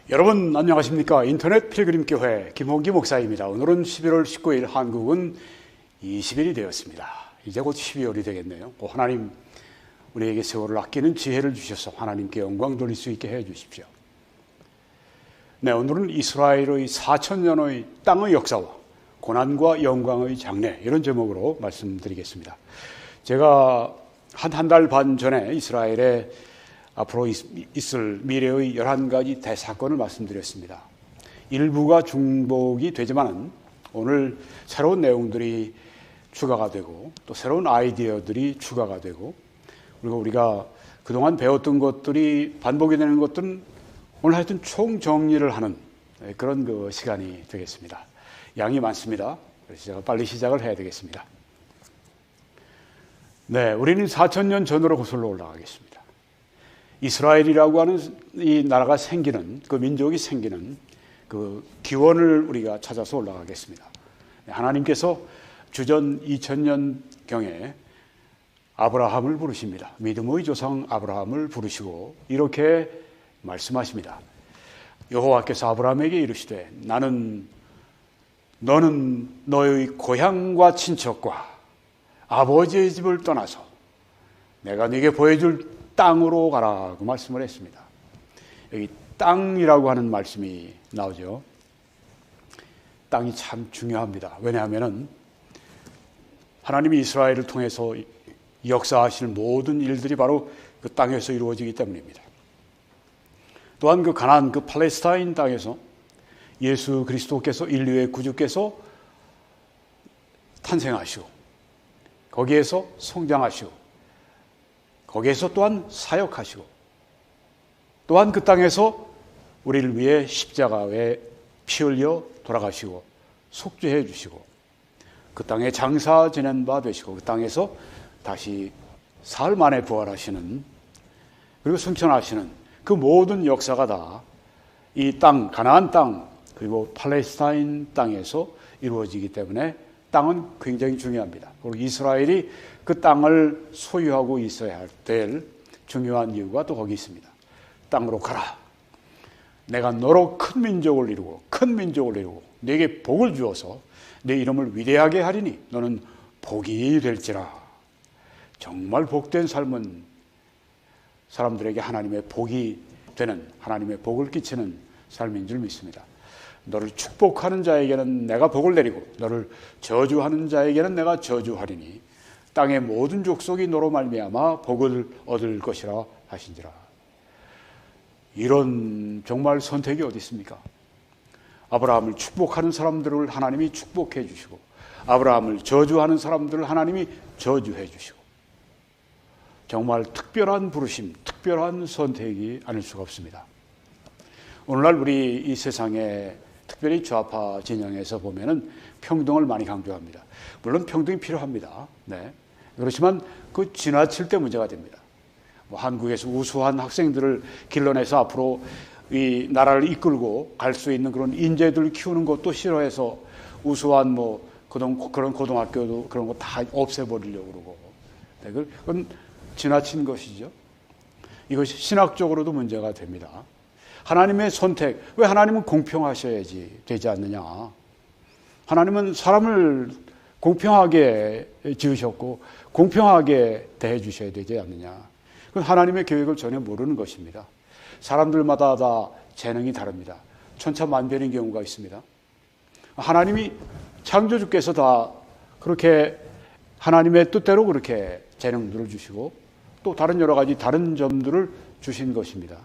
여러분 안녕하십니까? 인터넷 필그림교회 김홍기 목사입니다. 오늘은 11월 19일, 한국은 20일이 되었습니다. 이제 곧 12월이 되겠네요. 하나님 우리에게 세월을 아끼는 지혜를 주셔서 하나님께 영광 돌릴 수 있게 해 주십시오. 네, 오늘은 이스라엘의 4,000년의 땅의 역사와 고난과 영광의 장래, 이런 제목으로 말씀드리겠습니다. 제가 한 달 반 전에 이스라엘에 앞으로 있을 미래의 11가지 대사건을 말씀드렸습니다. 일부가 중복이 되지만 오늘 새로운 내용들이 추가가 되고 또 새로운 아이디어들이 추가가 되고, 그리고 우리가 그동안 배웠던 것들이 반복이 되는 것들은 오늘 하여튼 총정리를 하는 그런 시간이 되겠습니다. 양이 많습니다. 그래서 제가 빨리 시작을 해야 되겠습니다. 네, 우리는 4,000년 전으로 거슬러 올라가겠습니다. 이스라엘이라고 하는 이 나라가 생기는, 그 민족이 생기는 그 기원을 우리가 찾아서 올라가겠습니다. 하나님께서 주전 2000년경에 아브라함을 부르십니다. 믿음의 조상 아브라함을 부르시고 이렇게 말씀하십니다. 여호와께서 아브라함에게 이르시되 너는 너의 고향과 친척과 아버지의 집을 떠나서 내가 네게 보여줄 땅으로 가라고 말씀을 했습니다. 여기 땅이라고 하는 말씀이 나오죠. 땅이 참 중요합니다. 왜냐하면 하나님이 이스라엘을 통해서 역사하실 모든 일들이 바로 그 땅에서 이루어지기 때문입니다. 또한 그 가나안, 그 팔레스타인 땅에서 예수 그리스도께서, 인류의 구주께서 탄생하시고 거기에서 성장하시고 거기에서 또한 사역하시고 또한 그 땅에서 우리를 위해 십자가에 피 흘려 돌아가시고 속죄해 주시고 그 땅에 장사 지낸 바 되시고 그 땅에서 다시 사흘 만에 부활하시는, 그리고 승천하시는 그 모든 역사가 다 이 땅, 가나안 땅 그리고 팔레스타인 땅에서 이루어지기 때문에 땅은 굉장히 중요합니다. 그리고 이스라엘이 그 땅을 소유하고 있어야 될 중요한 이유가 또 거기 있습니다. 땅으로 가라. 내가 너로 큰 민족을 이루고 네게 복을 주어서 내 이름을 위대하게 하리니 너는 복이 될지라. 정말 복된 삶은 사람들에게 하나님의 복이 되는, 하나님의 복을 끼치는 삶인 줄 믿습니다. 너를 축복하는 자에게는 내가 복을 내리고 너를 저주하는 자에게는 내가 저주하리니 땅의 모든 족속이 너로 말미암아 복을 얻을 것이라 하신지라. 이런 정말 선택이 어디 있습니까? 아브라함을 축복하는 사람들을 하나님이 축복해 주시고 아브라함을 저주하는 사람들을 하나님이 저주해 주시고, 정말 특별한 부르심, 특별한 선택이 아닐 수가 없습니다. 오늘날 우리 이 세상에 특별히 좌파 진영에서 보면은 평등을 많이 강조합니다. 물론 평등이 필요합니다. 네. 그렇지만 그 지나칠 때 문제가 됩니다. 한국에서 우수한 학생들을 길러내서 앞으로 이 나라를 이끌고 갈 수 있는 그런 인재들을 키우는 것도 싫어해서 우수한 그런 고등학교도 그런 거 다 없애버리려고 그러고, 네. 그건 지나친 것이죠. 이것이 신학적으로도 문제가 됩니다. 하나님의 선택, 왜 하나님은 공평하셔야지 되지 않느냐. 하나님은 사람을 공평하게 지으셨고 공평하게 대해 주셔야 되지 않느냐. 그건 하나님의 계획을 전혀 모르는 것입니다. 사람들마다 다 재능이 다릅니다. 천차만별인 경우가 있습니다. 하나님이 창조주께서 다 그렇게 하나님의 뜻대로 그렇게 재능들을 주시고 또 다른 여러 가지 다른 점들을 주신 것입니다.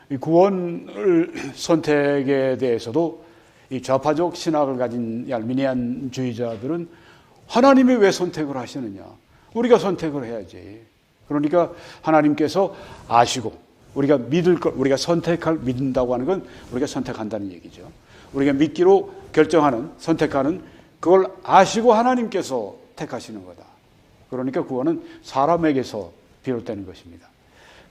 이 구원을 선택에 대해서도 이 좌파적 신학을 가진 알미니안주의자들은 하나님이 왜 선택을 하시느냐, 우리가 선택을 해야지. 그러니까 하나님께서 아시고 우리가 믿을 것, 우리가 믿는다고 하는 건 우리가 선택한다는 얘기죠. 우리가 믿기로 결정하는, 선택하는 그걸 아시고 하나님께서 택하시는 거다. 그러니까 구원은 사람에게서 비롯되는 것입니다.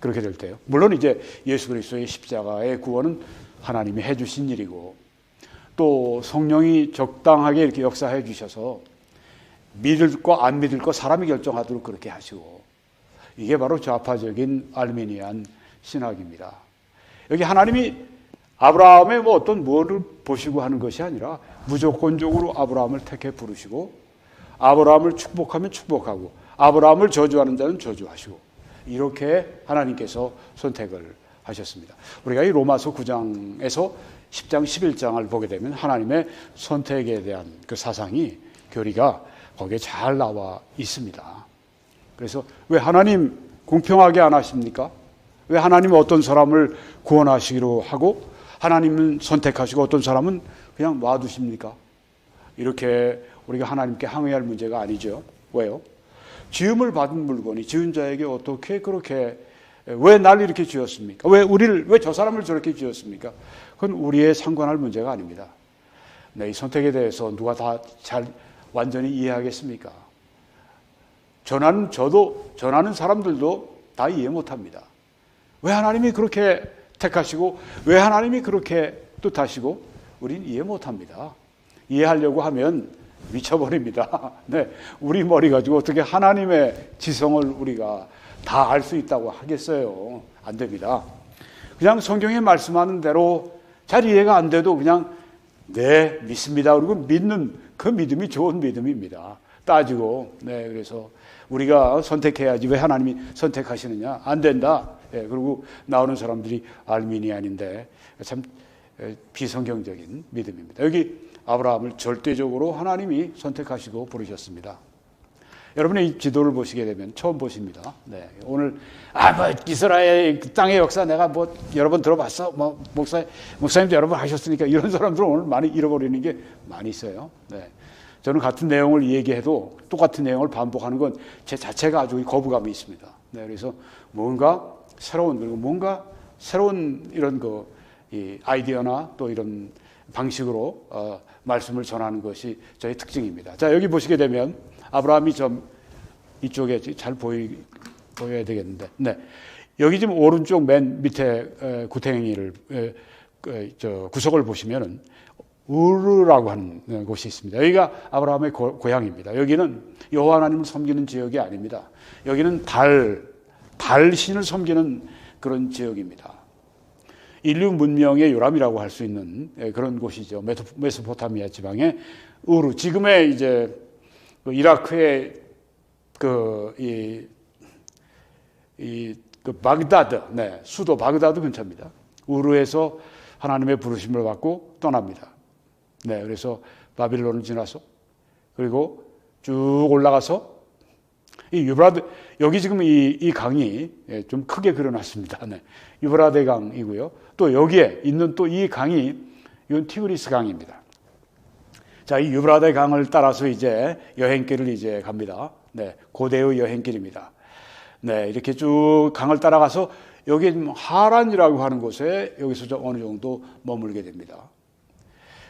그렇게 될 때요. 물론 이제 예수 그리스도의 십자가의 구원은 하나님이 해주신 일이고 또 성령이 적당하게 이렇게 역사해 주셔서 믿을 거 안 믿을 거 사람이 결정하도록 그렇게 하시고, 이게 바로 좌파적인 알미니안 신학입니다. 여기 하나님이 아브라함의 뭐 어떤 뭐를 보시고 하는 것이 아니라 무조건적으로 아브라함을 택해 부르시고 아브라함을 축복하면 축복하고 아브라함을 저주하는 자는 저주하시고 이렇게 하나님께서 선택을 하셨습니다. 우리가 이 로마서 9장에서 10장, 11장을 보게 되면 하나님의 선택에 대한 그 사상이 교리가 거기에 잘 나와 있습니다. 그래서 왜 하나님 공평하게 안 하십니까? 왜 하나님은 어떤 사람을 구원하시기로 하고 하나님은 선택하시고 어떤 사람은 그냥 놔두십니까? 이렇게 우리가 하나님께 항의할 문제가 아니죠. 왜요? 지음을 받은 물건이 지은 자에게 어떻게 그렇게 왜 날 이렇게 지었습니까? 왜 저 사람을 저렇게 지었습니까? 그건 우리의 상관할 문제가 아닙니다. 네, 이 선택에 대해서 누가 다 잘 완전히 이해하겠습니까? 전하는 사람들도 다 이해 못합니다. 왜 하나님이 그렇게 택하시고 왜 하나님이 그렇게 뜻하시고 우린 이해 못합니다. 이해하려고 하면 미쳐버립니다. 네, 우리 머리 가지고 어떻게 하나님의 지성을 우리가 다 알 수 있다고 하겠어요? 안 됩니다. 그냥 성경에 말씀하는 대로 잘 이해가 안 돼도 그냥 네, 믿습니다. 그리고 믿는 그 믿음이 좋은 믿음입니다. 따지고. 네, 그래서 우리가 선택해야지 왜 하나님이 선택하시느냐? 안 된다. 네, 그리고 나오는 사람들이 알미니안인데 참 비성경적인 믿음입니다. 여기 아브라함을 절대적으로 하나님이 선택하시고 부르셨습니다. 여러분의 이 지도를 보시게 되면 처음 보십니다. 네, 오늘 뭐 이스라엘 땅의 역사 내가 뭐 여러 번 들어봤어. 뭐 목사님도 여러 번 하셨으니까 이런 사람들은 오늘 많이 잃어버리는 게 많이 있어요. 네, 저는 같은 내용을 얘기해도 똑같은 내용을 반복하는 건 제 자체가 아주 거부감이 있습니다. 네, 그래서 뭔가 새로운 이런 이 아이디어나 또 이런 방식으로 말씀을 전하는 것이 저의 특징입니다. 자, 여기 보시게 되면 아브라함이 좀 이쪽에 잘 보여야 되겠는데, 네, 여기 지금 오른쪽 맨 밑에 구탱이를 구석을 보시면은 우르라고 하는 곳이 있습니다. 여기가 아브라함의 고향입니다. 여기는 여호와 하나님을 섬기는 지역이 아닙니다. 여기는 달 신을 섬기는 그런 지역입니다. 인류 문명의 요람이라고 할 수 있는 그런 곳이죠. 메소포타미아 지방의 우르. 지금의 이제 이라크의 바그다드, 네, 수도 바그다드 근처입니다. 우르에서 하나님의 부르심을 받고 떠납니다. 네, 그래서 바빌론을 지나서 그리고 쭉 올라가서 이 유브라데, 여기 지금 이 강이 좀 크게 그려놨습니다. 네, 유브라데 강이고요. 또 여기에 있는 또 이 강이 이건 티그리스 강입니다. 자, 이 유브라데 강을 따라서 이제 여행길을 이제 갑니다. 네, 고대의 여행길입니다. 네, 이렇게 쭉 강을 따라가서 여기 하란이라고 하는 곳에 여기서 좀 어느 정도 머물게 됩니다.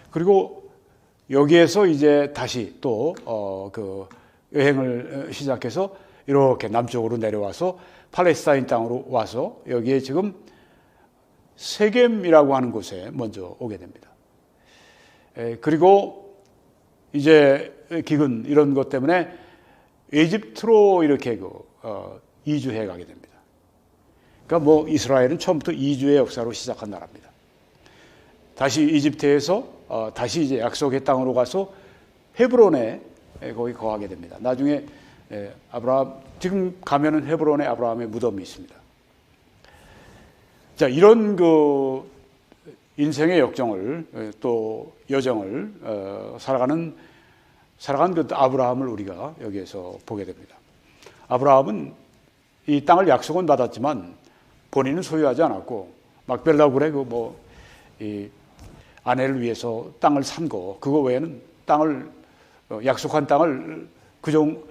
그리고 여기에서 이제 다시 또 그 여행을 시작해서 이렇게 남쪽으로 내려와서 팔레스타인 땅으로 와서 여기에 지금 세겜이라고 하는 곳에 먼저 오게 됩니다. 그리고 이제 기근 이런 것 때문에 이집트로 이렇게 이주해 가게 됩니다. 그러니까 뭐 이스라엘은 처음부터 이주의 역사로 시작한 나라입니다. 다시 이집트에서 다시 이제 약속의 땅으로 가서 헤브론에 거기 거하게 됩니다. 나중에 아브라함, 지금 가면은 헤브론에 아브라함의 무덤이 있습니다. 자, 이런 그 인생의 역정을 또 여정을 살아간 그 아브라함을 우리가 여기에서 보게 됩니다. 아브라함은 이 땅을 약속은 받았지만 본인은 소유하지 않았고 막벨라 그래 이 아내를 위해서 땅을 산 거 그거 외에는 땅을 약속한 땅을 그정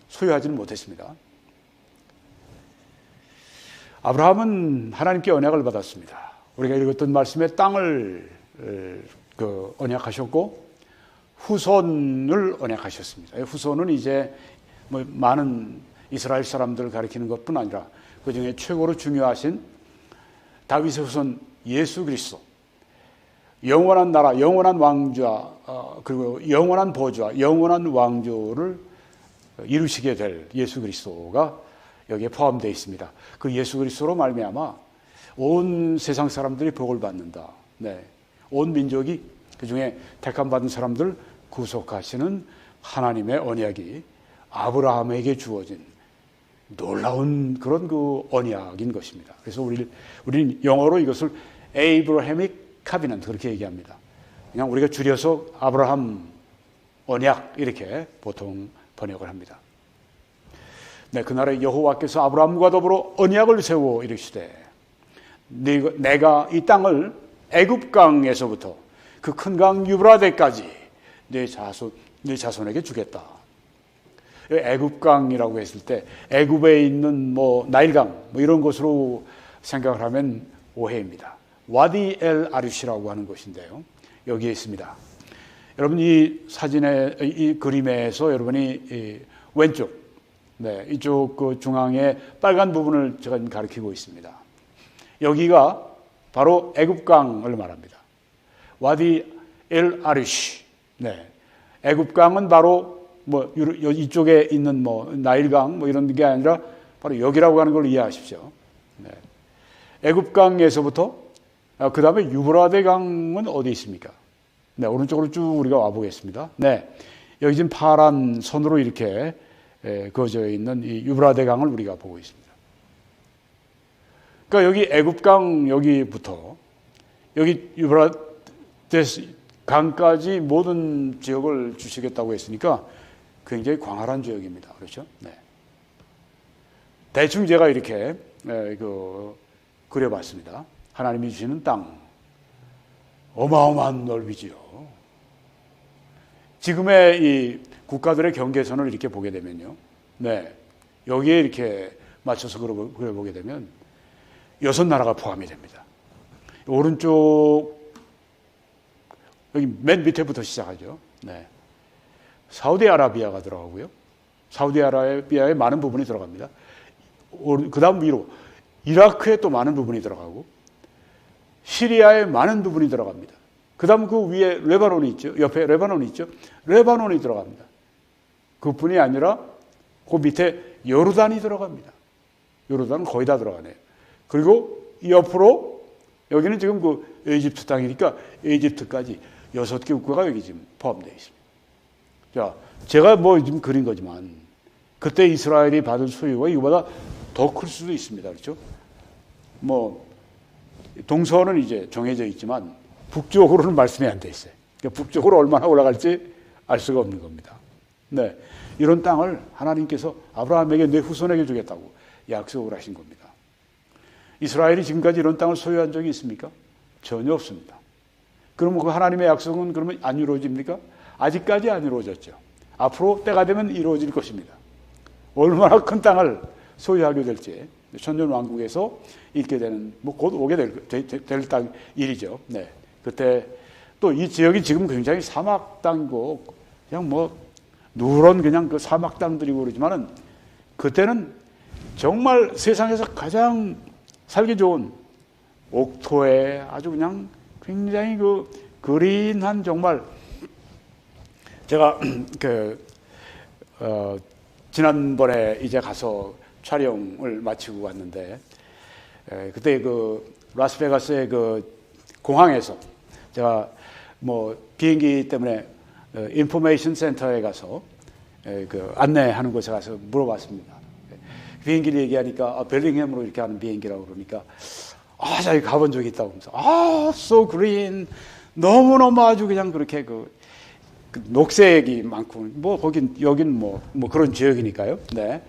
소유하지는 못했습니다. 아브라함은 하나님께 언약을 받았습니다. 우리가 읽었던 말씀에 땅을 언약하셨고 후손을 언약하셨습니다. 후손은 이제 뭐 많은 이스라엘 사람들을 가리키는 것뿐 아니라 그 중에 최고로 중요하신 다윗의 후손 예수 그리스도, 영원한 나라, 영원한 왕좌, 그리고 영원한 보좌, 영원한 왕조를 이루시게 될 예수 그리스도가 여기에 포함되어 있습니다. 그 예수 그리스도로 말미암아 온 세상 사람들이 복을 받는다. 네. 온 민족이 그 중에 택함 받은 사람들 구속하시는 하나님의 언약이 아브라함에게 주어진 놀라운 그런 그 언약인 것입니다. 그래서 우리는 영어로 이것을 Abrahamic Covenant 그렇게 얘기합니다. 그냥 우리가 줄여서 아브라함 언약 이렇게 보통 번역을 합니다. 네, 그날에 여호와께서 아브라함과 더불어 언약을 세워 이르시되 내가 이 땅을 애굽강에서부터 그 큰 강 유브라데까지 내 자손에게 주겠다. 애굽강이라고 했을 때 애굽에 있는 뭐 나일강 뭐 이런 것으로 생각을 하면 오해입니다. 와디 엘 아르시라고 하는 곳인데요. 여기에 있습니다. 여러분 이 사진의 이 그림에서 여러분이 왼쪽 네, 이쪽 그 중앙에 빨간 부분을 제가 가리키고 있습니다. 여기가 바로 애굽강을 말합니다. 와디 엘 아르시. 네. 애굽강은 바로 뭐 이쪽에 있는 뭐 나일강 뭐 이런 게 아니라 바로 여기라고 하는 걸 이해하십시오. 네. 애굽강에서부터 그다음에 유브라데 강은 어디 있습니까? 네, 오른쪽으로 쭉 우리가 와 보겠습니다. 네. 여기 지금 파란 선으로 이렇게 그어져 있는 이 유브라데 강을 우리가 보고 있습니다. 그러니까 여기 애굽강 여기부터 여기 유브라데 강까지 모든 지역을 주시겠다고 했으니까 굉장히 광활한 지역입니다. 그렇죠? 네. 대충 제가 이렇게 그려봤습니다. 하나님이 주시는 땅 어마어마한 넓이지요. 지금의 이 국가들의 경계선을 이렇게 보게 되면요, 네, 여기에 이렇게 맞춰서 그려보게 되면 6나라가 포함이 됩니다. 오른쪽 여기 맨 밑에부터 시작하죠. 네. 사우디아라비아가 들어가고요. 사우디아라비아에 많은 부분이 들어갑니다. 그 다음 위로 이라크에 또 많은 부분이 들어가고 시리아에 많은 부분이 들어갑니다. 그 다음 그 위에 레바논이 있죠. 옆에 레바논이 있죠. 레바논이 들어갑니다. 그뿐이 아니라 그 밑에 요르단이 들어갑니다. 요르단은 거의 다 들어가네요. 그리고 옆으로 여기는 지금 그 이집트 땅이니까 이집트까지 6개 국가가 여기 지금 포함되어 있습니다. 자, 제가 뭐 지금 그린 거지만 그때 이스라엘이 받은 소유가 이거보다 더 클 수도 있습니다. 그렇죠? 뭐 동서는 이제 정해져 있지만 북쪽으로는 말씀이 안 돼 있어요. 그러니까 북쪽으로 얼마나 올라갈지 알 수가 없는 겁니다. 네, 이런 땅을 하나님께서 아브라함에게 내 후손에게 주겠다고 약속을 하신 겁니다. 이스라엘이 지금까지 이런 땅을 소유한 적이 있습니까? 전혀 없습니다. 그러면 그 하나님의 약속은 그러면 안 이루어집니까? 아직까지 안 이루어졌죠. 앞으로 때가 되면 이루어질 것입니다. 얼마나 큰 땅을 소유하게 될지 천년왕국에서 있게 되는 뭐 곧 오게 될 땅 일이죠. 네, 그때 또 이 지역이 지금 굉장히 사막 땅이고 그냥 뭐 누런 그냥 그 사막 땅들이고 그러지만은 그때는 정말 세상에서 가장 살기 좋은 옥토에 아주 그냥 굉장히 그 그린한 정말 제가 지난번에 이제 가서 촬영을 마치고 왔는데 그때 그 라스베가스의 그 공항에서 제가 뭐 비행기 때문에 인포메이션 센터에 가서 그 안내하는 곳에 가서 물어봤습니다. 비행기를 얘기하니까 벨링햄으로 이렇게 하는 비행기라고 그러니까 자기 가본 적이 있다고 하면서 so green 너무너무 아주 그냥 그렇게 그 녹색이 많고 뭐 여긴 뭐 그런 지역이니까요. 네.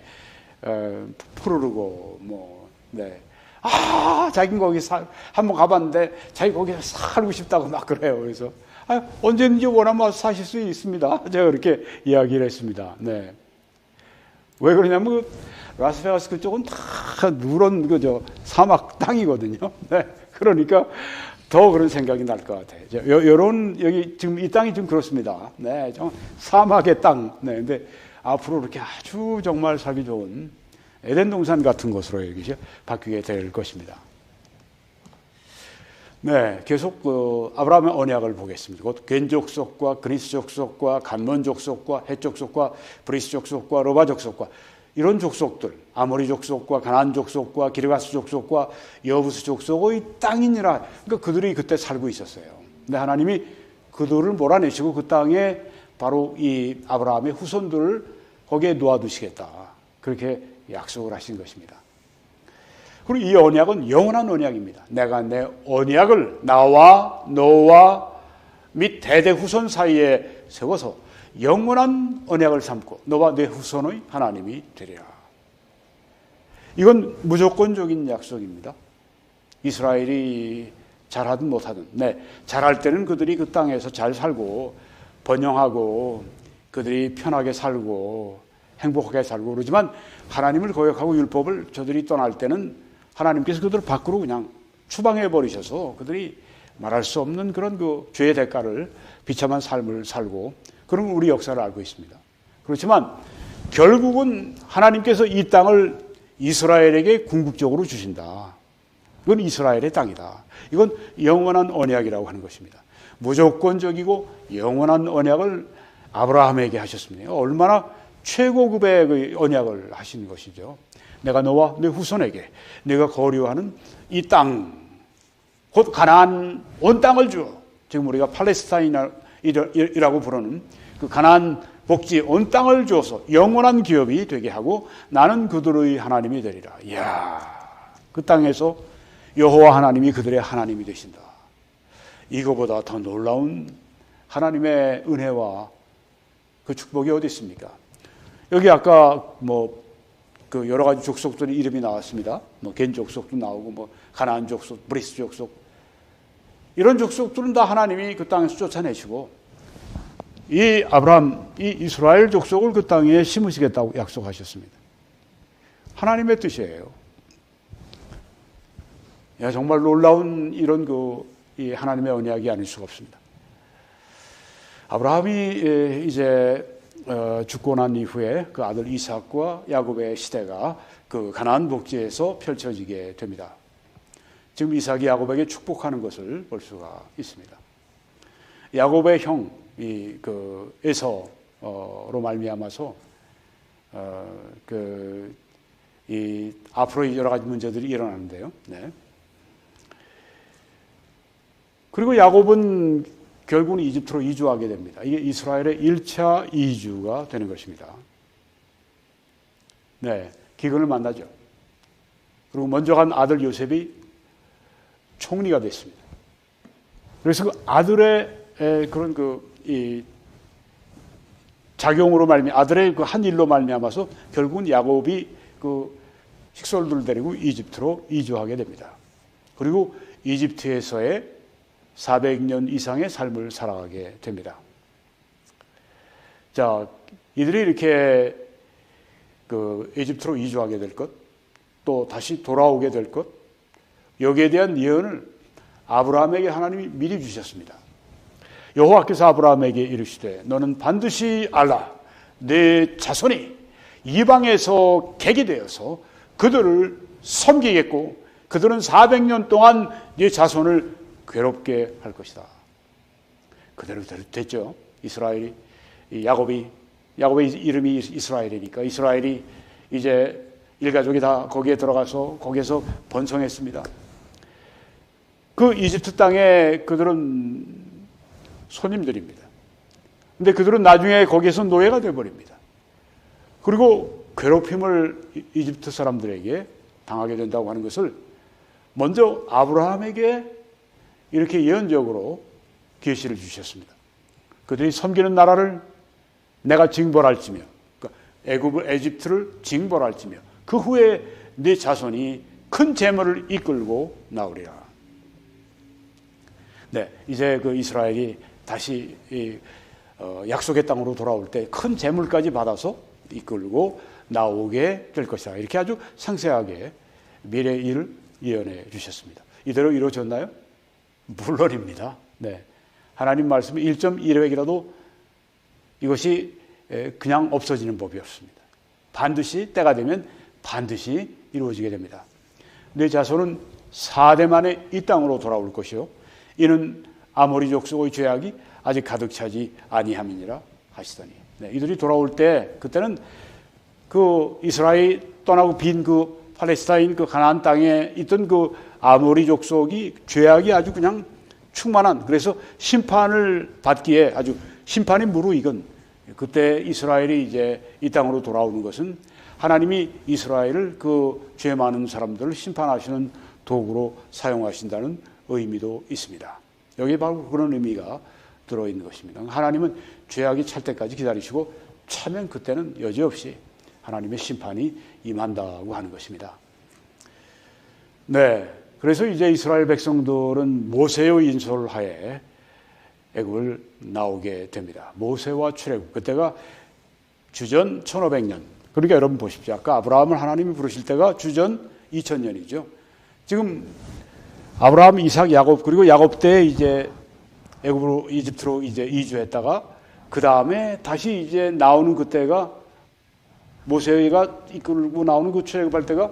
푸르르고 뭐 네. 자기는 거기 한번 가봤는데 자기 거기 살고 싶다고 막 그래요. 그래서 언제든지 원하면 사실 수 있습니다. 제가 그렇게 이야기를 했습니다. 네. 왜 그러냐면 라스베가스 그쪽은 다 누런 그저 사막 땅이거든요. 네. 그러니까 더 그런 생각이 날 것 같아요. 요런 여기 지금 이 땅이 좀 그렇습니다. 네. 좀 사막의 땅. 네. 근데 앞으로 이렇게 아주 정말 살기 좋은 에덴 동산 같은 곳으로 여기 바뀌게 될 것입니다. 네, 계속 아브라함의 언약을 보겠습니다. 곧 겐 족속과 그리스 족속과 간몬 족속과 헷 족속과 브리스 족속과 로바 족속과 이런 족속들, 아모리 족속과 가나안 족속과 기르가스 족속과 여부스 족속의 땅이니라. 그러니까 그들이 그때 살고 있었어요. 근데 하나님이 그들을 몰아내시고 그 땅에 바로 이 아브라함의 후손들을 거기에 놓아두시겠다. 그렇게 약속을 하신 것입니다. 그리고 이 언약은 영원한 언약입니다. 내가 내 언약을 나와 너와 및 대대 후손 사이에 세워서 영원한 언약을 삼고 너와 내 후손의 하나님이 되리라. 이건 무조건적인 약속입니다. 이스라엘이 잘하든 못하든, 잘할 때는 그들이 그 땅에서 잘 살고 번영하고 그들이 편하게 살고 행복하게 살고 그러지만 하나님을 거역하고 율법을 저들이 떠날 때는 하나님께서 그들을 밖으로 그냥 추방해 버리셔서 그들이 말할 수 없는 그런 그 죄의 대가를 비참한 삶을 살고 그런 우리 역사를 알고 있습니다. 그렇지만 결국은 하나님께서 이 땅을 이스라엘에게 궁극적으로 주신다. 이건 이스라엘의 땅이다. 이건 영원한 언약이라고 하는 것입니다. 무조건적이고 영원한 언약을 아브라함에게 하셨습니다. 얼마나 최고급의 그 언약을 하신 것이죠. 내가 너와 내 후손에게 내가 거류하는 이 땅, 곧 가나안 온 땅을 주어, 지금 우리가 팔레스타인이라고 부르는 그 가나안 복지 온 땅을 주어서 영원한 기업이 되게 하고 나는 그들의 하나님이 되리라. 이야, 그 땅에서 여호와 하나님이 그들의 하나님이 되신다. 이거보다 더 놀라운 하나님의 은혜와 그 축복이 어디 있습니까? 여기 아까 그 여러 가지 족속들의 이름이 나왔습니다. 겐 족속도 나오고 가나안 족속, 브리스 족속, 이런 족속들은 다 하나님이 그 땅에서 쫓아내시고 이 아브라함, 이 이스라엘 족속을 그 땅에 심으시겠다고 약속하셨습니다. 하나님의 뜻이에요. 정말 놀라운 이런 이 하나님의 언약이 아닐 수가 없습니다. 아브라함이 이제 죽고 난 이후에 그 아들 이삭과 야곱의 시대가 그 가나안 복지에서 펼쳐지게 됩니다. 지금 이삭이 야곱에게 축복하는 것을 볼 수가 있습니다. 야곱의 형, 그 에서로 말미암아서 앞으로 여러 가지 문제들이 일어나는데요. 그리고 야곱은 결국은 이집트로 이주하게 됩니다. 이게 이스라엘의 1차 이주가 되는 것입니다. 기근을 만나죠. 그리고 먼저 간 아들 요셉이 총리가 됐습니다. 그래서 그 아들의 그런 이 작용으로 아들의 그 한 일로 말미암아서 결국은 야곱이 그 식솔들을 데리고 이집트로 이주하게 됩니다. 그리고 이집트에서의 400년 이상의 삶을 살아가게 됩니다. 자, 이들이 이렇게 그 이집트로 이주하게 될 것, 또 다시 돌아오게 될 것, 여기에 대한 예언을 아브라함에게 하나님이 미리 주셨습니다. 여호와께서 아브라함에게 이르시되 너는 반드시 알라. 내 자손이 이방에서 객이 되어서 그들을 섬기겠고 그들은 400년 동안 네 자손을 괴롭게 할 것이다. 그대로 됐죠. 이스라엘이, 야곱의 이름이 이스라엘이니까 이스라엘이 이제 일가족이 다 거기에 들어가서 거기에서 번성했습니다. 그 이집트 땅에 그들은 손님들입니다. 근데 그들은 나중에 거기에서 노예가 되어버립니다. 그리고 괴롭힘을 이집트 사람들에게 당하게 된다고 하는 것을 먼저 아브라함에게 이렇게 예언적으로 계시를 주셨습니다. 그들이 섬기는 나라를 내가 징벌할지며, 그러니까 에집트를 징벌할지며, 그 후에 네 자손이 큰 재물을 이끌고 나오리라. 이제 그 이스라엘이 다시 약속의 땅으로 돌아올 때 큰 재물까지 받아서 이끌고 나오게 될 것이다. 이렇게 아주 상세하게 미래 일을 예언해 주셨습니다. 이대로 이루어졌나요? 물론입니다. 하나님 말씀 1.1획이라도 이것이 그냥 없어지는 법이 없습니다. 반드시 때가 되면 반드시 이루어지게 됩니다. 내 자손은 4대 만에 이 땅으로 돌아올 것이요 이는 아모리 족속의 죄악이 아직 가득 차지 아니함이니라 하시더니 이들이 돌아올 때 그때는 그 이스라엘 떠나고 빈 그 팔레스타인 그 가나안 땅에 있던 그 아모리 족속이 죄악이 아주 그냥 충만한, 그래서 심판을 받기에 아주 심판이 무르익은 그때 이스라엘이 이제 이 땅으로 돌아오는 것은 하나님이 이스라엘을 그 죄 많은 사람들을 심판하시는 도구로 사용하신다는 의미도 있습니다. 여기에 바로 그런 의미가 들어있는 것입니다. 하나님은 죄악이 찰 때까지 기다리시고 차면 그때는 여지없이 하나님의 심판이 임한다고 하는 것입니다. 네, 그래서 이제 이스라엘 백성들은 모세의 인솔하에 애굽을 나오게 됩니다. 모세와 출애굽, 그때가 주전 1500년. 그러니까 여러분 보십시오. 아까 아브라함을 하나님이 부르실 때가 주전 2000년이죠. 지금 아브라함, 이삭, 야곱, 그리고 야곱 때 이제 애굽으로 이집트로 이제 이주했다가 그 다음에 다시 이제 나오는 그때가 모세가 이끌고 나오는 그 출애굽할 때가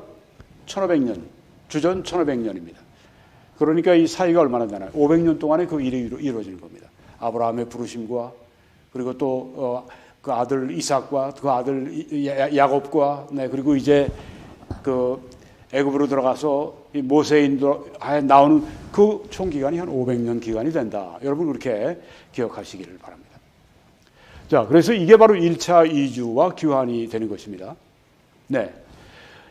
1500년, 주전 1500년입니다. 그러니까 이 사이가 얼마나 되나요? 500년 동안에 그 일이 이루어지는 겁니다. 아브라함의 부르심과 그리고 또 그 아들 이삭과 그 아들 야곱과 네, 그리고 이제 그 애굽으로 들어가서 이 모세 인도하에 나오는 그 총 기간이 한 500년 기간이 된다. 여러분 그렇게 기억하시기를 바랍니다. 자, 그래서 이게 바로 1차 이주와 귀환이 되는 것입니다. 네.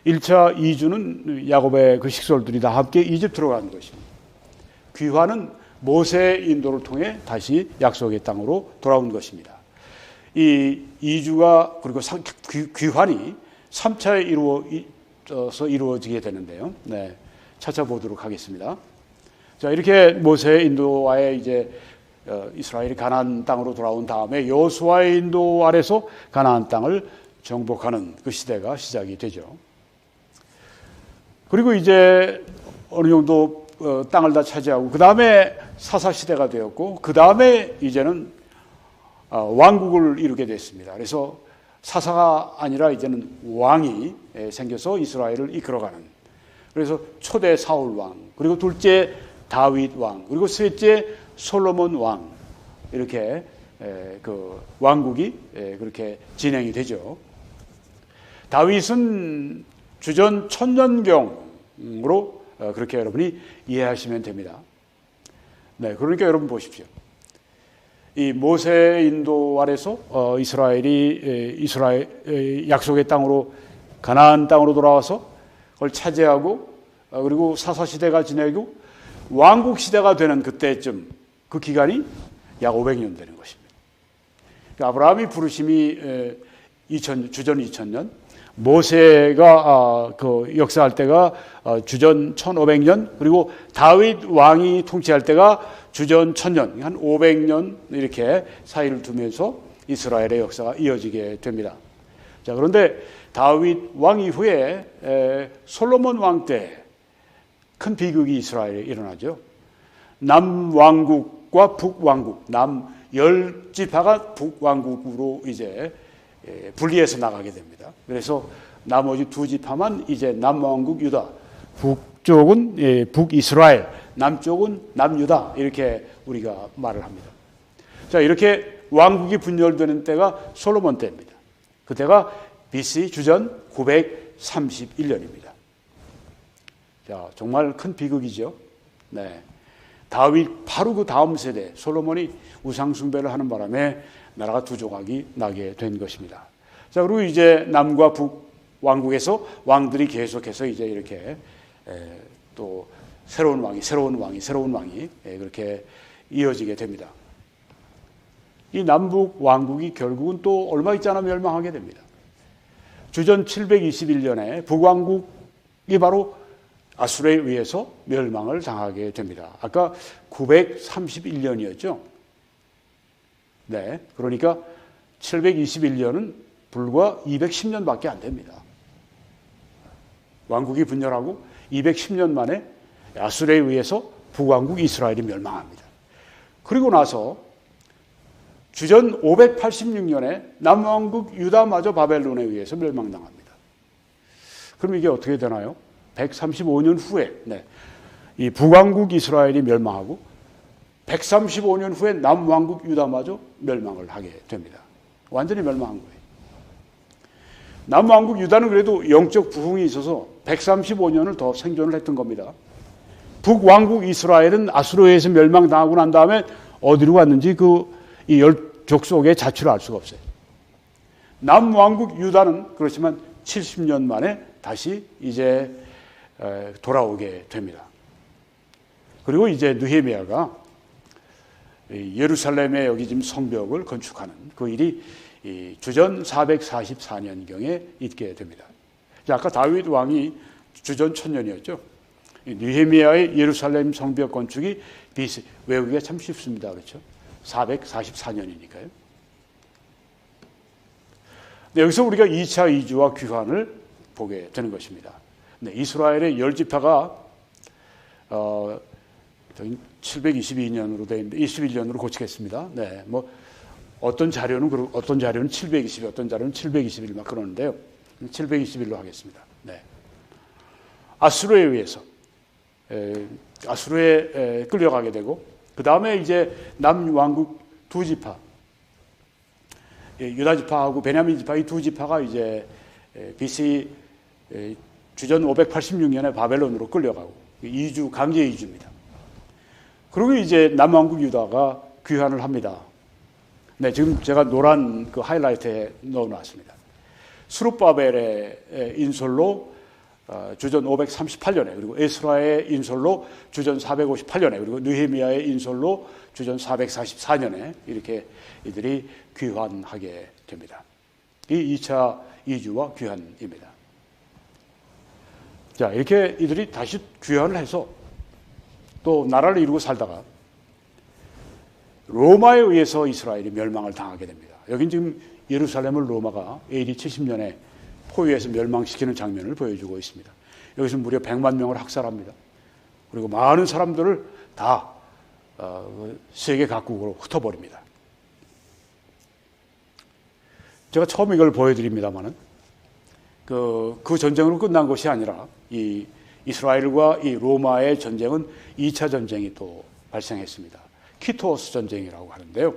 1차 이주는 야곱의 그 식솔들이 다 함께 이집트로 가는 것입니다. 귀환은 모세 인도를 통해 다시 약속의 땅으로 돌아온 것입니다. 이 이주가 그리고 귀환이 3차에 이루어지게 되는데요. 네. 차차 보도록 하겠습니다. 자, 이렇게 모세 인도와의 이제 이스라엘이 가나안 땅으로 돌아온 다음에 여호수아의 인도 아래서 가나안 땅을 정복하는 그 시대가 시작이 되죠. 그리고 이제 어느 정도 땅을 다 차지하고 그 다음에 사사 시대가 되었고 그 다음에 이제는 왕국을 이루게 됐습니다. 그래서 사사가 아니라 이제는 왕이 생겨서 이스라엘을 이끌어가는. 그래서 초대 사울 왕, 그리고 둘째 다윗 왕, 그리고 셋째 솔로몬 왕, 이렇게 그 왕국이 그렇게 진행이 되죠. 다윗은 주전 1000년경으로 그렇게 여러분이 이해하시면 됩니다. 네, 그러니까 여러분 보십시오. 이 모세 인도 아래서 이스라엘이 약속의 땅으로 가나안 땅으로 돌아와서 그걸 차지하고 그리고 사사 시대가 지내고 왕국 시대가 되는 그때쯤 그 기간이 약 500년 되는 것입니다. 그러니까 아브라함이 부르심이 주전 2000년, 모세가 그 역사할 때가 주전 1500년, 그리고 다윗 왕이 통치할 때가 주전 1000년, 한 500년 이렇게 사이를 두면서 이스라엘의 역사가 이어지게 됩니다. 자, 그런데 다윗 왕 이후에 솔로몬 왕 때 큰 비극이 이스라엘에 일어나죠. 남왕국과 북왕국, 남 10지파가 북왕국으로 이제 분리해서 나가게 됩니다. 그래서 나머지 2지파만 이제 남왕국 유다, 북쪽은 북이스라엘, 남쪽은 남유다, 이렇게 우리가 말을 합니다. 자, 이렇게 왕국이 분열되는 때가 솔로몬 때입니다. 그때가 BC 주전 931년입니다. 자, 정말 큰 비극이죠. 네. 다윗 바로 그 다음 세대 솔로몬이 우상 숭배를 하는 바람에 나라가 두 조각이 나게 된 것입니다. 자, 그리고 이제 남과 북 왕국에서 왕들이 계속해서 이제 이렇게 또 새로운 왕이 그렇게 이어지게 됩니다. 이 남북 왕국이 결국은 또 얼마 있지 않아 멸망하게 됩니다. 주전 721년에 북왕국이 바로 아수르에 의해서 멸망을 당하게 됩니다. 아까 931년이었죠. 네, 그러니까 721년은 불과 210년밖에 안 됩니다. 왕국이 분열하고 210년 만에 아수르에 의해서 북왕국 이스라엘이 멸망합니다. 그리고 나서 주전 586년에 남왕국 유다마저 바벨론에 의해서 멸망당합니다. 그럼 이게 어떻게 되나요? 135년 후에 이 북왕국 이스라엘이 멸망하고 135년 후에 남왕국 유다마저 멸망을 하게 됩니다. 완전히 멸망한 거예요. 남왕국 유다는 그래도 영적 부흥이 있어서 135년을 더 생존을 했던 겁니다. 북왕국 이스라엘은 아수르에서 멸망당하고 난 다음에 어디로 갔는지 이 열족 속의 자취를 알 수가 없어요. 남왕국 유다는 그렇지만 70년 만에 다시 이제 돌아오게 됩니다. 그리고 이제 느헤미야가 예루살렘의 여기 지금 성벽을 건축하는 그 일이 주전 444년경에 있게 됩니다. 아까 다윗 왕이 주전 1000년이었죠. 느헤미야의 예루살렘 성벽 건축이 외우기가 참 쉽습니다. 그렇죠? 444년이니까요. 네, 여기서 우리가 2차 이주와 귀환을 보게 되는 것입니다. 네, 이스라엘의 10지파가 722년으로 되어 있는데 21년으로 고치겠습니다. 네, 뭐 어떤 자료는 720, 어떤 자료는 721 막 그러는데요. 721로 하겠습니다. 네. 아수르에 의해서 아수르에 끌려가게 되고 그 다음에 이제 남왕국 두 지파, 유다 지파하고 베냐민 지파 이 두 지파가 이제 BC 주전 586년에 바벨론으로 끌려가고 이주 강제 이주입니다. 그리고 이제 남왕국 유다가 귀환을 합니다. 네, 지금 제가 노란 그 하이라이트에 넣어놨습니다. 스룹바벨의 인솔로 주전 538년에 그리고 에스라의 인솔로 주전 458년에 그리고 느헤미야의 인솔로 주전 444년에 이렇게 이들이 귀환하게 됩니다. 이 2차 이주와 귀환입니다. 자, 이렇게 이들이 다시 귀환을 해서 또 나라를 이루고 살다가 로마에 의해서 이스라엘이 멸망을 당하게 됩니다. 여긴 지금 예루살렘을 로마가 AD 70년에 포위해서 멸망시키는 장면을 보여주고 있습니다. 여기서 무려 100만 명을 학살합니다. 그리고 많은 사람들을 다 세계 각국으로 흩어버립니다. 제가 처음 이걸 보여드립니다만은 그 전쟁으로 끝난 것이 아니라 이 이스라엘과 이 로마의 전쟁은 2차 전쟁이 또 발생했습니다. 키토스 전쟁이라고 하는데요.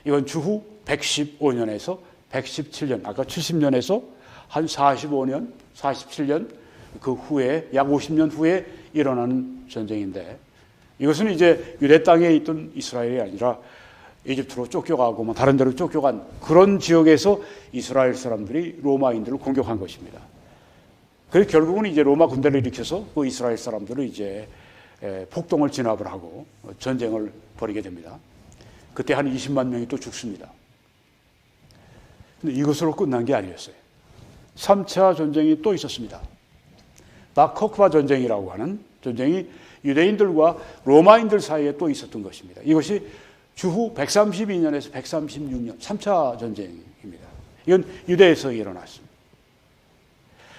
이건 주후 115년에서 117년, 아까 70년에서 한 45년, 47년 그 후에 약 50년 후에 일어나는 전쟁인데 이것은 이제 유대 땅에 있던 이스라엘이 아니라 이집트로 쫓겨가고 뭐 다른 데로 쫓겨간 그런 지역에서 이스라엘 사람들이 로마인들을 공격한 것입니다. 그래서 결국은 이제 로마 군대를 일으켜서 그 이스라엘 사람들을 이제 폭동을 진압을 하고 전쟁을 벌이게 됩니다. 그때 한 20만 명이 또 죽습니다. 근데 이것으로 끝난 게 아니었어요. 3차 전쟁이 또 있었습니다. 바코크바 전쟁이라고 하는 전쟁이 유대인들과 로마인들 사이에 또 있었던 것입니다. 이것이 주후 132년에서 136년 3차 전쟁입니다. 이건 유대에서 일어났습니다.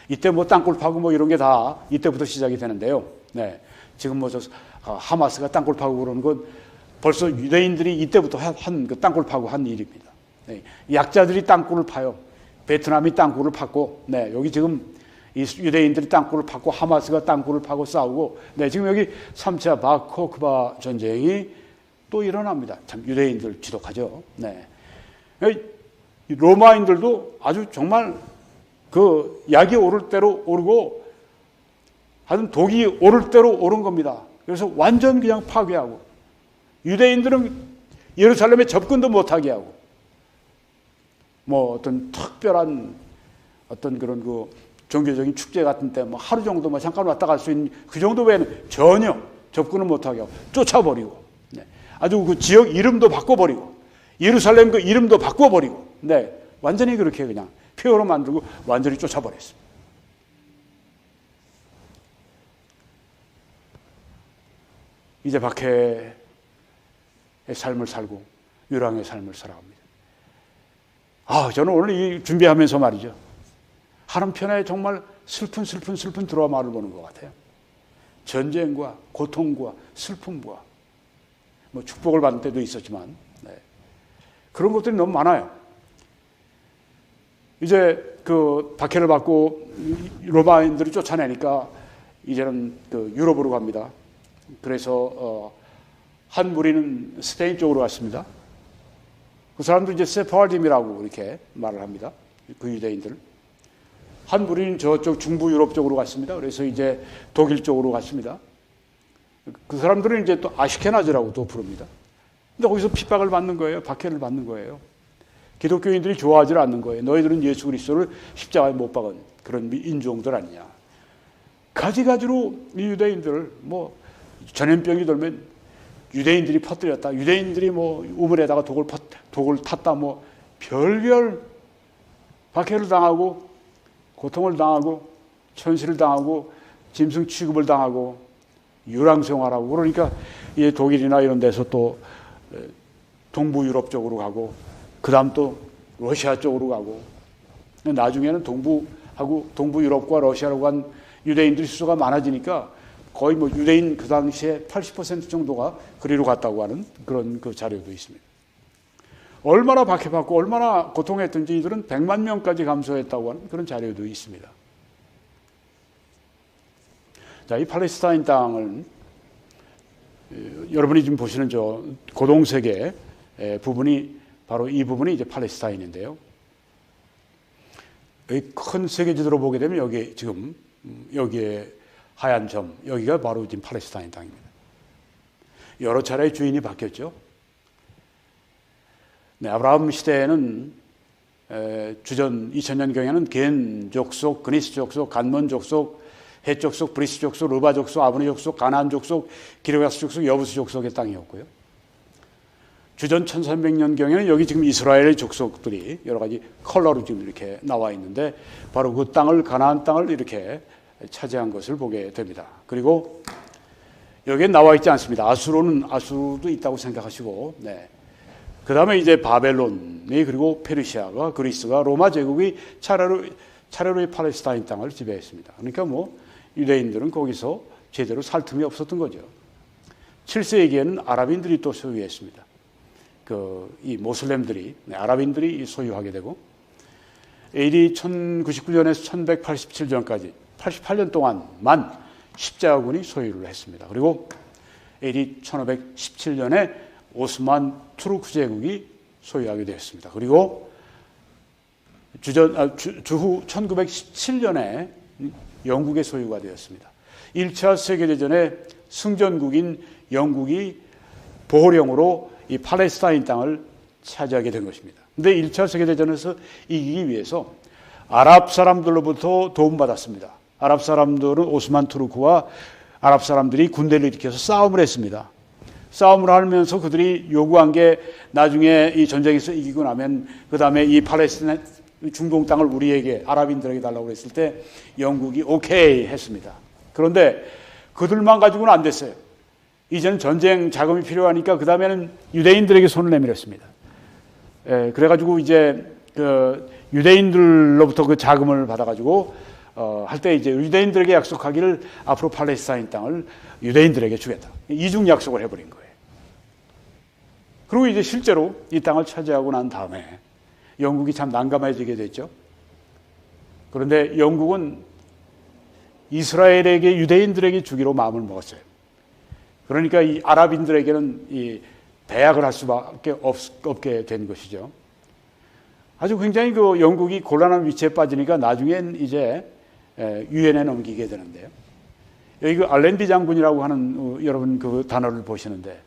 이때 뭐 땅굴 파고 뭐 이런 게 다 이때부터 시작이 되는데요. 네. 지금 뭐 하마스가 땅굴 파고 그러는 건 벌써 유대인들이 이때부터 그 땅굴 파고 한 일입니다. 네. 약자들이 땅굴을 파요. 베트남이 땅굴을 팠고, 네. 여기 지금 이 유대인들이 땅굴을 팠고 하마스가 땅굴을 파고 싸우고, 네. 지금 여기 3차 바코크바 전쟁이 또 일어납니다. 참 유대인들 지독하죠. 네. 로마인들도 아주 정말 그 약이 오를 대로 오르고 하여튼 독이 오를 대로 오른 겁니다. 그래서 완전 그냥 파괴하고 유대인들은 예루살렘에 접근도 못하게 하고 뭐 어떤 특별한 어떤 그런 그 종교적인 축제 같은 때 뭐 하루 정도 뭐 잠깐 왔다 갈 수 있는 그 정도 외에는 전혀 접근을 못하게 하고 쫓아버리고 네. 아주 그 지역 이름도 바꿔버리고 예루살렘 그 이름도 바꿔버리고 네. 완전히 그렇게 그냥 폐허로 만들고 완전히 쫓아버렸습니다. 이제 박해의 삶을 살고 유랑의 삶을 살아갑니다. 저는 오늘 이 준비하면서 말이죠. 한편에 정말 슬픈 드라마를 보는 것 같아요. 전쟁과 고통과 슬픔과 뭐 축복을 받는 때도 있었지만 네. 그런 것들이 너무 많아요. 이제 그 박해를 받고 로마인들이 쫓아내니까 이제는 그 유럽으로 갑니다. 그래서 한 무리는 스페인 쪽으로 갔습니다. 그 사람들 이제 세파르딤이라고 이렇게 말을 합니다. 그 유대인들. 한 무리는 저쪽 중부 유럽 쪽으로 갔습니다. 그래서 이제 독일 쪽으로 갔습니다. 그 사람들은 이제 또 아시케나즈라고 또 부릅니다. 근데 거기서 핍박을 받는 거예요. 박해를 받는 거예요. 기독교인들이 좋아하지 않는 거예요. 너희들은 예수 그리스도를 십자가에 못 박은 그런 인종들 아니냐. 가지가지로 이 유대인들을 뭐 전염병이 돌면 유대인들이 퍼뜨렸다. 유대인들이 뭐 우물에다가 독을 탔다. 뭐 별별 박해를 당하고 고통을 당하고 천시를 당하고 짐승 취급을 당하고 유랑생활하고 그러니까 이 독일이나 이런 데서 또 동부 유럽 쪽으로 가고 그다음 또 러시아 쪽으로 가고 나중에는 동부 유럽과 러시아로 간 유대인들이 수가 많아지니까 거의 뭐 유대인 그 당시에 80% 정도가 그리로 갔다고 하는 그런 그 자료도 있습니다. 얼마나 박해받고 얼마나 고통했던지 이들은 100만 명까지 감소했다고 하는 그런 자료도 있습니다. 자, 이 팔레스타인 땅은 여러분이 지금 보시는 저 고동색의 부분이 바로 이 부분이 이제 팔레스타인인데요. 여기 큰 세계지도로 보게 되면 여기 지금 여기에 하얀 점 여기가 바로 지금 팔레스타인 땅입니다. 여러 차례 주인이 바뀌었죠. 네, 아브라함 시대에는 주전 2000년경에는 겐 족속, 그니스 족속, 간몬 족속, 헷 족속, 브리스 족속, 르바 족속, 아브니 족속, 가나안 족속, 기르가스 족속, 여부스 족속의 땅이었고요. 주전 1300년경에는 여기 지금 이스라엘의 족속들이 여러 가지 컬러로 지금 이렇게 나와 있는데 바로 그 땅을 가나안 땅을 이렇게 차지한 것을 보게 됩니다. 그리고 여기에 나와 있지 않습니다. 아수르도 있다고 생각하시고, 네. 그 다음에 이제 바벨론이 그리고 페르시아가 그리스가 로마 제국이 차례로 이 팔레스타인 땅을 지배했습니다. 그러니까 뭐 유대인들은 거기서 제대로 살 틈이 없었던 거죠. 7세기에는 아랍인들이 또 소유했습니다. 이 모슬렘들이 아랍인들이 소유하게 되고 AD 1099년에서 1187년까지 88년 동안만 십자군이 소유를 했습니다. 그리고 AD 1517년에 오스만 투르크 제국이 소유하게 되었습니다. 그리고 주후 1917년에 영국의 소유가 되었습니다. 1차 세계대전에 승전국인 영국이 보호령으로 이 팔레스타인 땅을 차지하게 된 것입니다. 그런데 1차 세계대전에서 이기기 위해서 아랍 사람들로부터 도움받았습니다. 아랍 사람들은 오스만 투르크와 아랍 사람들이 군대를 일으켜서 싸움을 했습니다. 싸움을 하면서 그들이 요구한 게 나중에 이 전쟁에서 이기고 나면 그 다음에 이 팔레스타인 중동 땅을 우리에게 아랍인들에게 달라고 했을 때 영국이 오케이 했습니다. 그런데 그들만 가지고는 안 됐어요. 이제는 전쟁 자금이 필요하니까 그 다음에는 유대인들에게 손을 내밀었습니다. 그래가지고 이제 그 유대인들로부터 그 자금을 받아가지고 할 때 이제 유대인들에게 약속하기를 앞으로 팔레스타인 땅을 유대인들에게 주겠다. 이중 약속을 해버린 거예요. 그리고 이제 실제로 이 땅을 차지하고 난 다음에 영국이 참 난감해지게 됐죠. 그런데 영국은 이스라엘에게 유대인들에게 주기로 마음을 먹었어요. 그러니까 이 아랍인들에게는 이 배약을 할 수밖에 없게 된 것이죠. 아주 굉장히 그 영국이 곤란한 위치에 빠지니까 나중엔 이제 유엔에 넘기게 되는데요. 여기 그 알렌비 장군이라고 하는 여러분 그 단어를 보시는데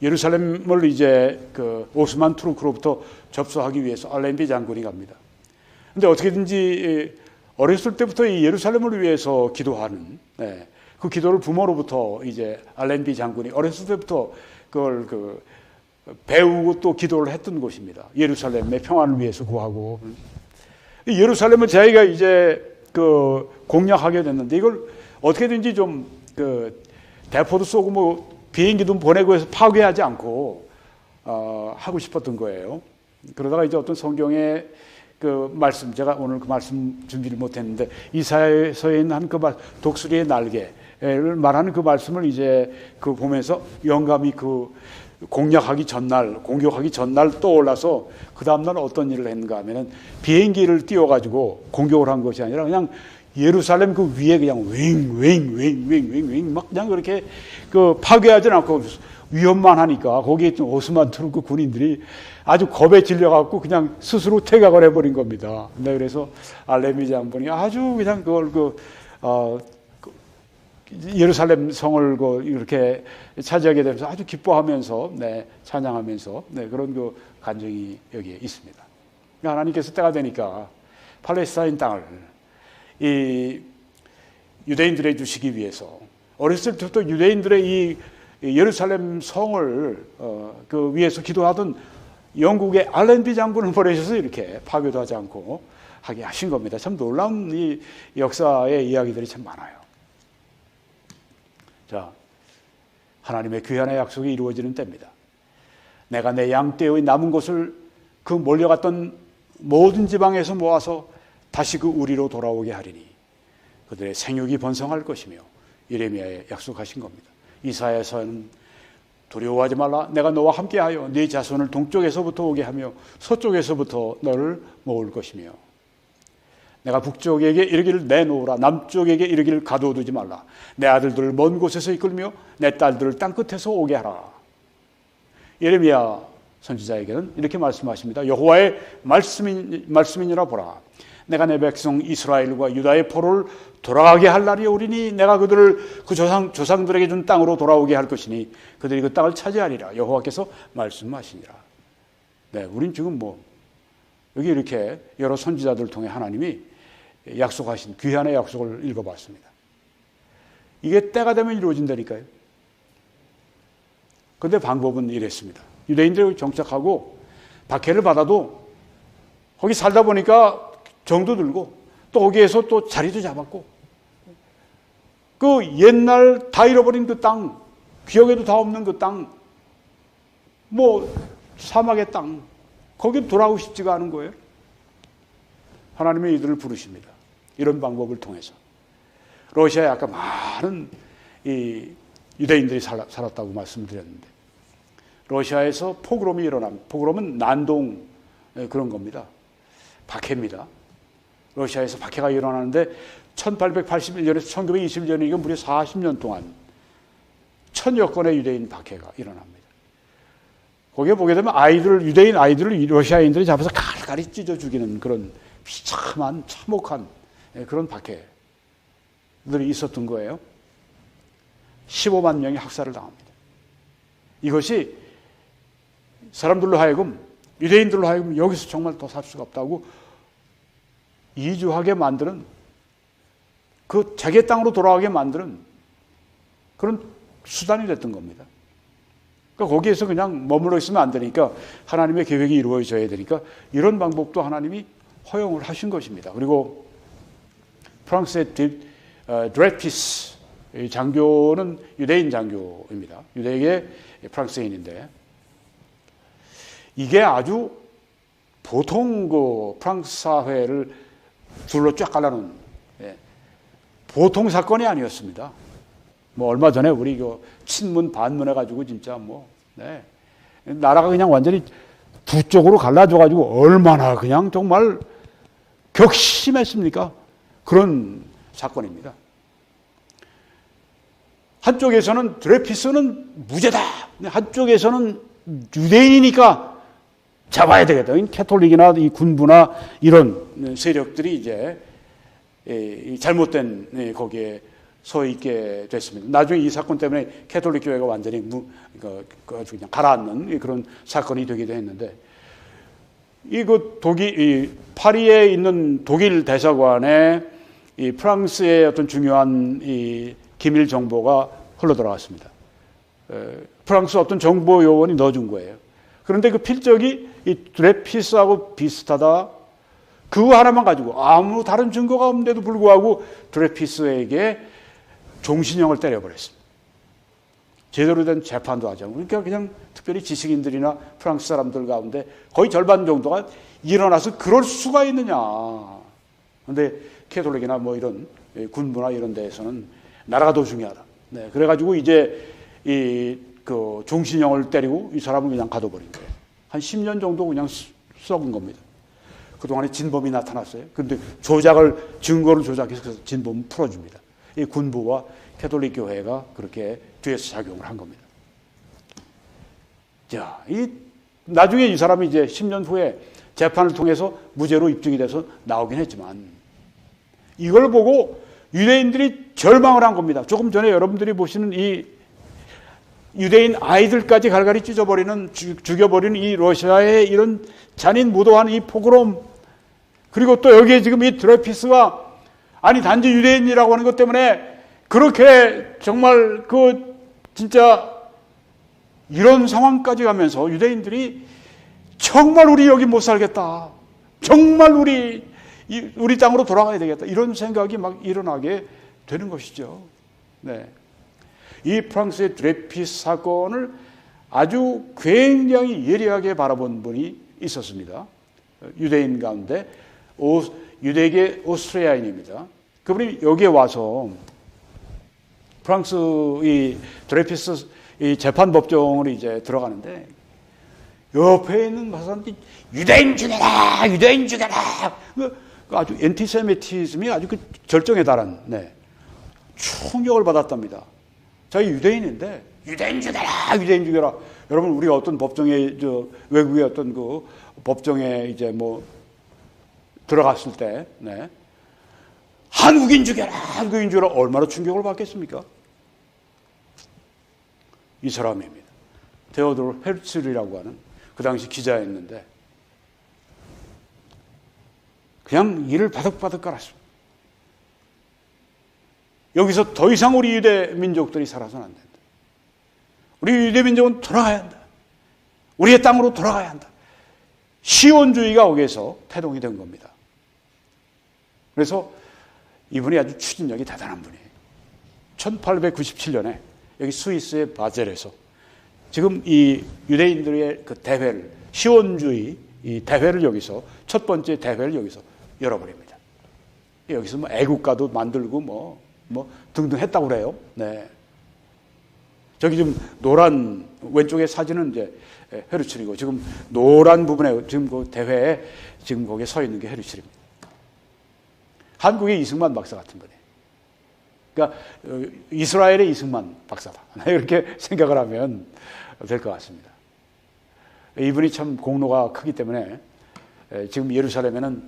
예루살렘을 이제 그 오스만 투르크로부터 접수하기 위해서 알렌비 장군이 갑니다. 근데 어떻게든지 어렸을 때부터 이 예루살렘을 위해서 기도하는 그 기도를 부모로부터 이제 알렌비 장군이 어렸을 때부터 그걸 배우고 또 기도를 했던 곳입니다. 예루살렘의 평안을 위해서 구하고 예루살렘을 자기가 이제 공략하게 됐는데 이걸 어떻게든지 좀 대포도 쏘고 뭐 비행기도 보내고 해서 파괴하지 않고 하고 싶었던 거예요. 그러다가 이제 어떤 성경의 그 말씀, 제가 오늘 그 말씀 준비를 못했는데 이사야서에 있는 한 그 독수리의 날개를 말하는 그 말씀을 이제 보면서 영감이 공격하기 전날 떠올라서 그 다음날 어떤 일을 했는가 하면은 비행기를 띄워가지고 공격을 한 것이 아니라 그냥 예루살렘 위에 그냥 윙 막 그냥 그렇게 파괴하지 않고 위험만 하니까 거기에 있던 오스만 투르크 군인들이 아주 겁에 질려갖고 그냥 스스로 퇴각을 해버린 겁니다. 네, 그래서 알레미 장군이 아주 그냥 그걸 예루살렘 성을 이렇게 차지하게 되면서 아주 기뻐하면서, 네, 찬양하면서, 네, 그런 그 간증이 여기에 있습니다. 하나님께서 때가 되니까 팔레스타인 땅을 이 유대인들에 주시기 위해서 어렸을 때부터 유대인들의 이 예루살렘 성을 그 위에서 기도하던 영국의 알렌비 장군을 보내셔서 이렇게 파괴도 하지 않고 하게 하신 겁니다. 참 놀라운 이 역사의 이야기들이 참 많아요. 자, 하나님의 귀한의 약속이 이루어지는 때입니다. 내가 내 양떼의 남은 것을 그 몰려갔던 모든 지방에서 모아서 다시 그 우리로 돌아오게 하리니 그들의 생육이 번성할 것이며 예레미야에 약속하신 겁니다. 이사야서는 두려워하지 말라. 내가 너와 함께하여 네 자손을 동쪽에서부터 오게 하며 서쪽에서부터 너를 모을 것이며 내가 북쪽에게 이르기를 내놓으라. 남쪽에게 이르기를 가두어두지 말라. 내 아들들을 먼 곳에서 이끌며 내 딸들을 땅끝에서 오게 하라. 예레미야 선지자에게는 이렇게 말씀하십니다. 여호와의 말씀이니라 보라. 내가 내 백성 이스라엘과 유다의 포로를 돌아가게 할 날이 오리니 내가 그들을 그 조상들에게 준 땅으로 돌아오게 할 것이니 그들이 그 땅을 차지하리라. 여호와께서 말씀하시니라. 네, 우린 지금 여기 이렇게 여러 선지자들을 통해 하나님이 약속하신 귀한의 약속을 읽어봤습니다. 이게 때가 되면 이루어진다니까요. 그런데 방법은 이랬습니다. 유대인들이 정착하고 박해를 받아도 거기 살다 보니까 정도 들고 또 거기에서 또 자리도 잡았고 그 옛날 다 잃어버린 그 땅, 기억에도 다 없는 그 땅, 사막의 땅, 거기 돌아오고 싶지가 않은 거예요. 하나님이 이들을 부르십니다. 이런 방법을 통해서. 러시아에 아까 많은 이 유대인들이 살았다고 말씀드렸는데 러시아에서 포그롬이 일어납니다. 포그롬은 난동 그런 겁니다. 박해입니다. 러시아에서 박해가 일어나는데 1881년에서 1921년 이건 무려 40년 동안 1000여 건의 유대인 박해가 일어납니다. 거기에 보게 되면 유대인 아이들을 러시아인들이 잡아서 갈갈이 찢어 죽이는 그런 비참한 참혹한 그런 박해들이 있었던 거예요. 15만 명이 학살을 당합니다. 이것이 사람들로 하여금 유대인들로 하여금 여기서 정말 더 살 수가 없다고 이주하게 만드는 그 자기의 땅으로 돌아가게 만드는 그런 수단이 됐던 겁니다. 그러니까 거기에서 그냥 머물러 있으면 안 되니까 하나님의 계획이 이루어져야 되니까 이런 방법도 하나님이 허용을 하신 것입니다. 그리고 프랑스의 드레피스 장교는 유대인 장교입니다. 유대계 프랑스인인데 이게 아주 보통 그 프랑스 사회를 둘로 쫙 갈라놓은 보통 사건이 아니었습니다. 얼마 전에 우리 친문 반문 해가지고 진짜 나라가 그냥 완전히 두 쪽으로 갈라져가지고 얼마나 그냥 정말 격심했습니까? 그런 사건입니다. 한쪽에서는 드레피스는 무죄다. 한쪽에서는 유대인이니까 잡아야 되겠다. 캐톨릭이나 이 군부나 이런 세력들이 이제 잘못된 거기에 서 있게 됐습니다. 나중에 이 사건 때문에 캐톨릭 교회가 완전히 아주 그냥 가라앉는 그런 사건이 되기도 했는데 파리에 있는 독일 대사관에 이 프랑스의 어떤 중요한 이 기밀 정보가 흘러 들어갔습니다. 프랑스 어떤 정보 요원이 넣어준 거예요. 그런데 그 필적이 이 드레피스하고 비슷하다. 그거 하나만 가지고 아무 다른 증거가 없는데도 불구하고 드레피스에게 종신형을 때려버렸습니다. 제대로 된 재판도 하지 않고 그러니까 그냥 특별히 지식인들이나 프랑스 사람들 가운데 거의 절반 정도가 일어나서 그럴 수가 있느냐. 그런데 캐톨릭이나 이런 군부나 이런 데에서는 나라가 더 중요하다. 네, 그래가지고 이제 그 종신형을 때리고 이 사람을 그냥 가둬버린 거예요. 한 10년 정도 그냥 썩은 겁니다. 그동안에 진범이 나타났어요. 그런데 증거를 조작해서 진범을 풀어줍니다. 이 군부와 캐톨릭 교회가 그렇게 뒤에서 작용을 한 겁니다. 자, 나중에 이 사람이 이제 10년 후에 재판을 통해서 무죄로 입증이 돼서 나오긴 했지만 이걸 보고 유대인들이 절망을 한 겁니다. 조금 전에 여러분들이 보시는 이 유대인 아이들까지 갈갈이 찢어버리는, 죽여버리는 이 러시아의 이런 잔인무도한 이 포그롬, 그리고 또 여기에 지금 이 드레피스가 아니 단지 유대인이라고 하는 것 때문에 그렇게 정말 진짜 이런 상황까지 가면서 유대인들이 정말 우리 여기 못 살겠다, 정말 우리 땅으로 돌아가야 되겠다, 이런 생각이 막 일어나게 되는 것이죠. 네. 이 프랑스의 드레피스 사건을 아주 굉장히 예리하게 바라본 분이 있었습니다. 유대인 가운데 유대계 오스트리아인입니다. 그분이 여기에 와서 프랑스 이 드레피스 이 재판법정으로 이제 들어가는데 옆에 있는 사람들이 유대인 죽여라, 유대인 죽여라. 아주 엔티세미티즘이 아주 절정에 달한 충격을 받았답니다. 자기 유대인인데 유대인 죽여라, 유대인 죽여라. 여러분 우리가 어떤 법정에 외국의 어떤 법정에 이제 들어갔을 때 한국인 죽여라, 한국인 죽여라, 얼마나 충격을 받겠습니까? 이 사람입니다. 테오도르 헤르츠리라고 하는 그 당시 기자였는데 그냥 이를 바득바득 깔았습니다. 여기서 더 이상 우리 유대 민족들이 살아서는 안 된다. 우리 유대 민족은 돌아가야 한다. 우리의 땅으로 돌아가야 한다. 시온주의가 거기에서 태동이 된 겁니다. 그래서 이분이 아주 추진력이 대단한 분이에요. 1897년에 여기 스위스의 바젤에서 지금 이 유대인들의 그 대회를, 시온주의 이 대회를 여기서, 첫 번째 대회를 여기서 열어버립니다. 여기서 애국가도 만들고 등등 했다고 그래요. 네. 저기 지금 노란 왼쪽에 사진은 이제 헤르츠리고 지금 노란 부분에 지금 그 대회에 지금 거기에 서 있는 게 헤르츠리입니다. 한국의 이승만 박사 같은 분이에요. 그러니까 이스라엘의 이승만 박사다. 이렇게 생각을 하면 될 것 같습니다. 이분이 참 공로가 크기 때문에 지금 예루살렘에는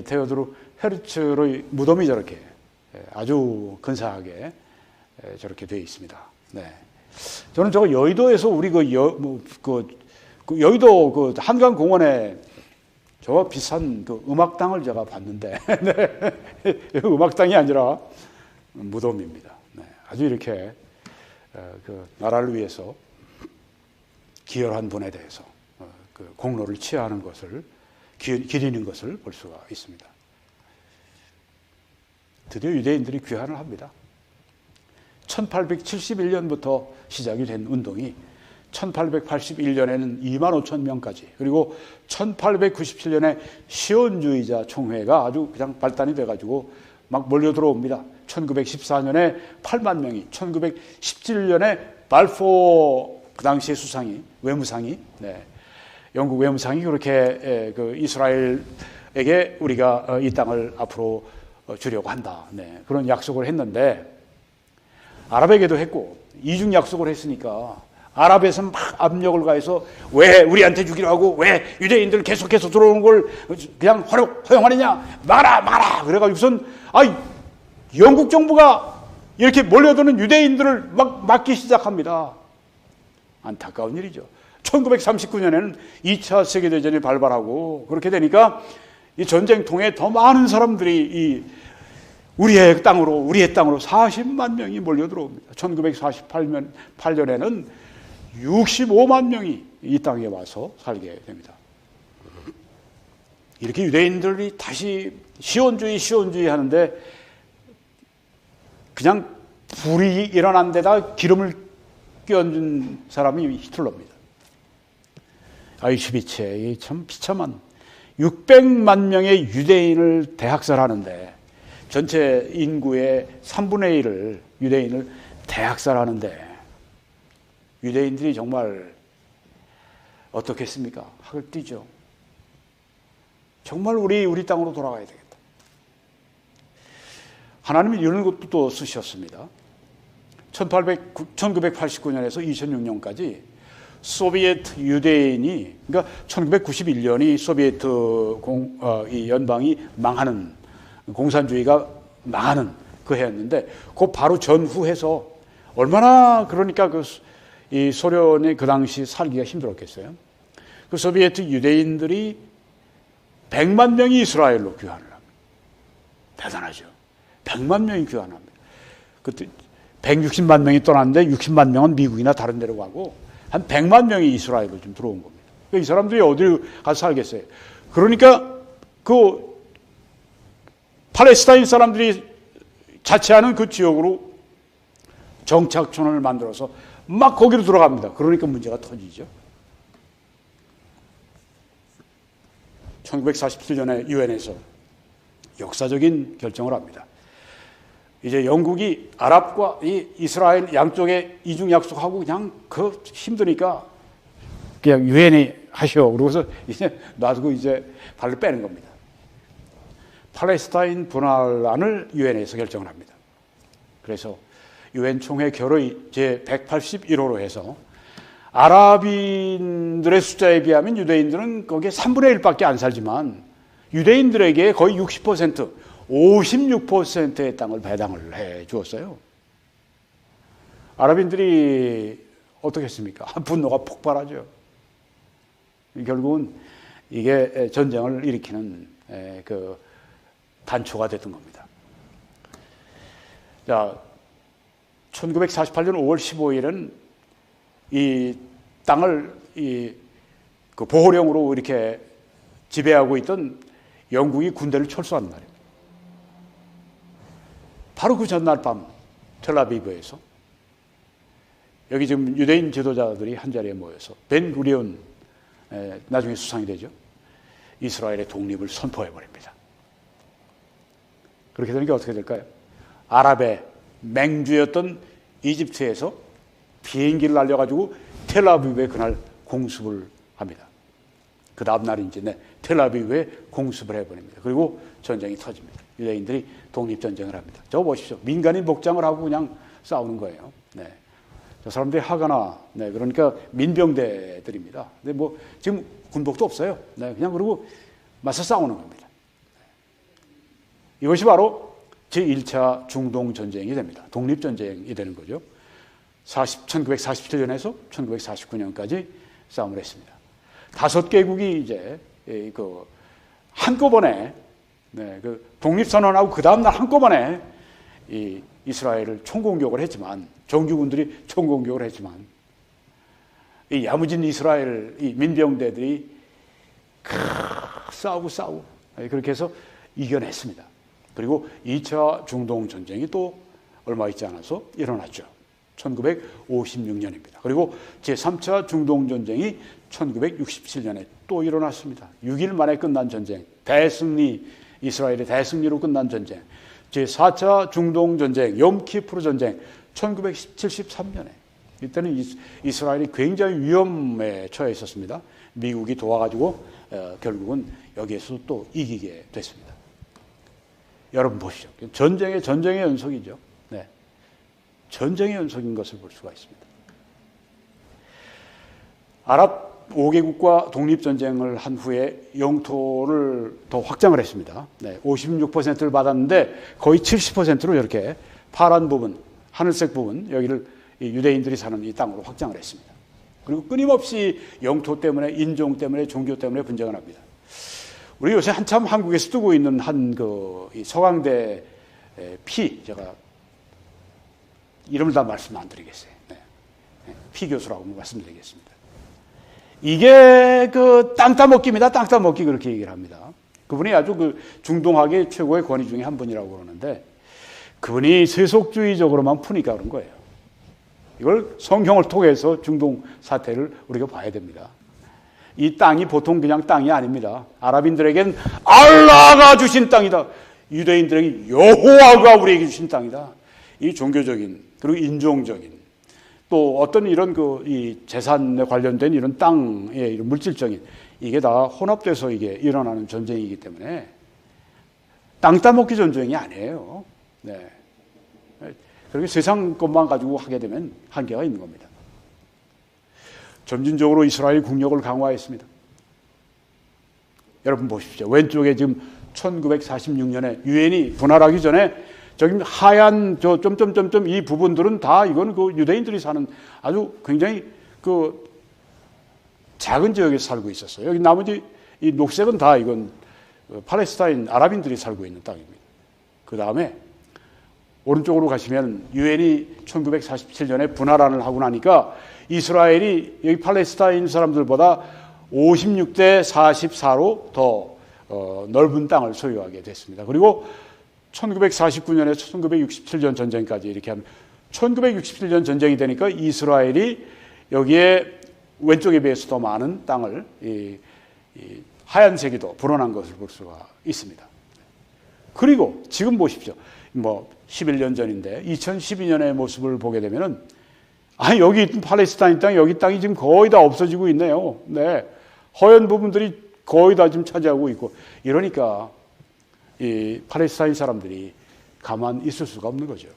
테오도르 헤르츠의 무덤이 저렇게 아주 근사하게 저렇게 되어 있습니다. 네. 저는 저거 여의도에서 우리 여의도 한강공원에 저 비싼 음악당을 제가 봤는데 네. 음악당이 아니라 무덤입니다. 네. 아주 이렇게 나라를 위해서 기여한 분에 대해서 공로를 취하는 것을 기리는 것을 볼 수가 있습니다. 드디어 유대인들이 귀환을 합니다. 1871년부터 시작이 된 운동이 1881년에는 2만 5천 명까지, 그리고 1897년에 시온주의자 총회가 아주 그냥 발단이 돼가지고 막 몰려 들어옵니다. 1914년에 8만 명이, 1917년에 발포 그 당시의 수상이, 외무상이, 영국 외무상이 그렇게 이스라엘에게 우리가 이 땅을 앞으로 주려고 한다. 그런 약속을 했는데 아랍에게도 했고 이중 약속을 했으니까 아랍에서 막 압력을 가해서 왜 우리한테 주기로 하고 왜 유대인들 계속해서 들어오는 걸 그냥 허용하느냐, 막아라. 그래가지고선 영국 정부가 이렇게 몰려드는 유대인들을 막 막기 시작합니다. 안타까운 일이죠. 1939년에는 2차 세계대전이 발발하고 그렇게 되니까 이 전쟁통에 더 많은 사람들이 우리의 땅으로 40만 명이 몰려 들어옵니다. 1948년에는 65만 명이 이 땅에 와서 살게 됩니다. 이렇게 유대인들이 다시 시온주의 하는데 그냥 불이 일어난 데다 기름을 끼얹은 사람이 히틀러입니다. 아우슈비츠에 참 비참한 600만 명의 유대인을 대학살하는데, 전체 인구의 3분의 1을 유대인을 대학살하는데 유대인들이 정말 어떻겠습니까? 학을 띄죠. 정말 우리 땅으로 돌아가야 되겠다. 하나님은 이런 것도 또 쓰셨습니다. 1989년에서 2006년까지 소비에트 유대인이, 그러니까 1991년이 소비에트 이 연방이 망하는, 공산주의가 망하는 그 해였는데, 그 바로 전후해서 얼마나 그러니까 이 소련의 그 당시 살기가 힘들었겠어요. 그 소비에트 유대인들이 100만 명이 이스라엘로 귀환을 합니다. 대단하죠. 100만 명이 귀환합니다. 그때 160만 명이 떠났는데 60만 명은 미국이나 다른 데로 가고 한 100만 명이 이스라엘로 좀 들어온 겁니다. 이 사람들이 어디로 가서 살겠어요? 그러니까 그 팔레스타인 사람들이 자치하는 그 지역으로 정착촌을 만들어서 막 거기로 들어갑니다. 그러니까 문제가 터지죠. 1947년에 유엔에서 역사적인 결정을 합니다. 이제 영국이 아랍과 이 이스라엘 양쪽에 이중 약속하고 그냥 그 힘드니까 그냥 유엔이 하시오. 그러고서 이제 놔두고 이제 발을 빼는 겁니다. 팔레스타인 분할안을 유엔에서 결정을 합니다. 그래서 유엔 총회 결의 제 181호로 해서 아랍인들의 숫자에 비하면 유대인들은 거기에 3분의 1밖에 안 살지만 유대인들에게 거의 60%, 56%의 땅을 배당을 해 주었어요. 아랍인들이 어떻게 했습니까? 분노가 폭발하죠. 결국은 이게 전쟁을 일으키는 그 단초가 됐던 겁니다. 자, 1948년 5월 15일은 이 땅을 그 보호령으로 이렇게 지배하고 있던 영국이 군대를 철수한 날입니다. 바로 그 전날 밤 텔아비브에서 여기 지금 유대인 지도자들이 한 자리에 모여서 벤 구리온, 나중에 수상이 되죠, 이스라엘의 독립을 선포해 버립니다. 그렇게 되는 게 어떻게 될까요? 아랍의 맹주였던 이집트에서 비행기를 날려가지고 텔아비브에 그날 공습을 합니다. 그 다음 날이 이제 텔아비브에 공습을 해버립니다. 그리고 전쟁이 터집니다. 유대인들이 독립전쟁을 합니다. 저거 보십시오. 민간인 복장을 하고 그냥 싸우는 거예요. 네. 저 사람들이 하거나, 네, 그러니까 민병대들입니다. 근데 뭐 지금 군복도 없어요. 네, 그냥 그러고 맞서 싸우는 겁니다. 이것이 바로 제1차 중동전쟁이 됩니다. 독립전쟁이 되는 거죠. 1947년에서 1949년까지 싸움을 했습니다. 5개국이 이제 한꺼번에, 네, 그 독립선언하고 그 다음날 한꺼번에 이 이스라엘을 총공격을 했지만, 정규군들이 총공격을 했지만, 이 야무진 이스라엘 이 민병대들이 싸우고 그렇게 해서 이겨냈습니다. 그리고 2차 중동전쟁이 또 얼마 있지 않아서 일어났죠. 1956년입니다. 그리고 제3차 중동전쟁이 1967년에 또 일어났습니다. 6일 만에 끝난 전쟁, 대승리, 이스라엘의 대승리로 끝난 전쟁. 제4차 중동전쟁, 욤키프르 전쟁, 1973년에. 이때는 이스라엘이 굉장히 위험에 처해 있었습니다. 미국이 도와가지고 결국은 여기에서 또 이기게 됐습니다. 여러분 보시죠. 전쟁의 연속이죠. 네. 전쟁의 연속인 것을 볼 수가 있습니다. 아랍 5개국과 독립전쟁을 한 후에 영토를 더 확장을 했습니다. 네. 56%를 받았는데 거의 70%로 이렇게 파란 부분, 하늘색 부분, 여기를 유대인들이 사는 이 땅으로 확장을 했습니다. 그리고 끊임없이 영토 때문에, 인종 때문에, 종교 때문에 분쟁을 합니다. 우리 요새 한참 한국에서 뜨고 있는 이 서강대 피, 제가 이름을 다 말씀 안 드리겠어요. 네. 피 교수라고 말씀드리겠습니다. 이게 그 땅 따먹기입니다. 땅 따먹기, 그렇게 얘기를 합니다. 그분이 아주 그 중동학의 최고의 권위 중에 한 분이라고 그러는데, 그분이 세속주의적으로만 푸니까 그런 거예요. 이걸 성경을 통해서 중동 사태를 우리가 봐야 됩니다. 이 땅이 보통 그냥 땅이 아닙니다. 아랍인들에겐 알라가 주신 땅이다. 유대인들에게 여호와가 우리에게 주신 땅이다. 이 종교적인, 그리고 인종적인, 또 어떤 이런 이 재산에 관련된 이런 땅의 이런 물질적인, 이게 다 혼합돼서 이게 일어나는 전쟁이기 때문에 땅 따먹기 전쟁이 아니에요. 네. 그렇게 세상 것만 가지고 하게 되면 한계가 있는 겁니다. 점진적으로 이스라엘 국력을 강화했습니다. 여러분 보십시오. 왼쪽에 지금 1946년에 유엔이 분할하기 전에 저기 하얀 저 점점점점 이 부분들은 다 이건 그 유대인들이 사는 아주 굉장히 그 작은 지역에 살고 있었어요. 여기 나머지 이 녹색은 다 이건 팔레스타인 아랍인들이 살고 있는 땅입니다. 그 다음에 오른쪽으로 가시면 유엔이 1947년에 분할안을 하고 나니까 이스라엘이 여기 팔레스타인 사람들보다 56대 44로 더 넓은 땅을 소유하게 됐습니다. 그리고 1949년에서 1967년 전쟁까지 이렇게 하면 1967년 전쟁이 되니까 이스라엘이 여기에 왼쪽에 비해서 더 많은 땅을 이 하얀색이 더 불어난 것을 볼 수가 있습니다. 그리고 지금 보십시오. 뭐 11년 전인데 2012년의 모습을 보게 되면은 여기 있던 팔레스타인 땅, 여기 땅이 지금 거의 다 없어지고 있네요. 네. 허연 부분들이 거의 다 지금 차지하고 있고 이러니까 이 팔레스타인 사람들이 가만 있을 수가 없는 거죠.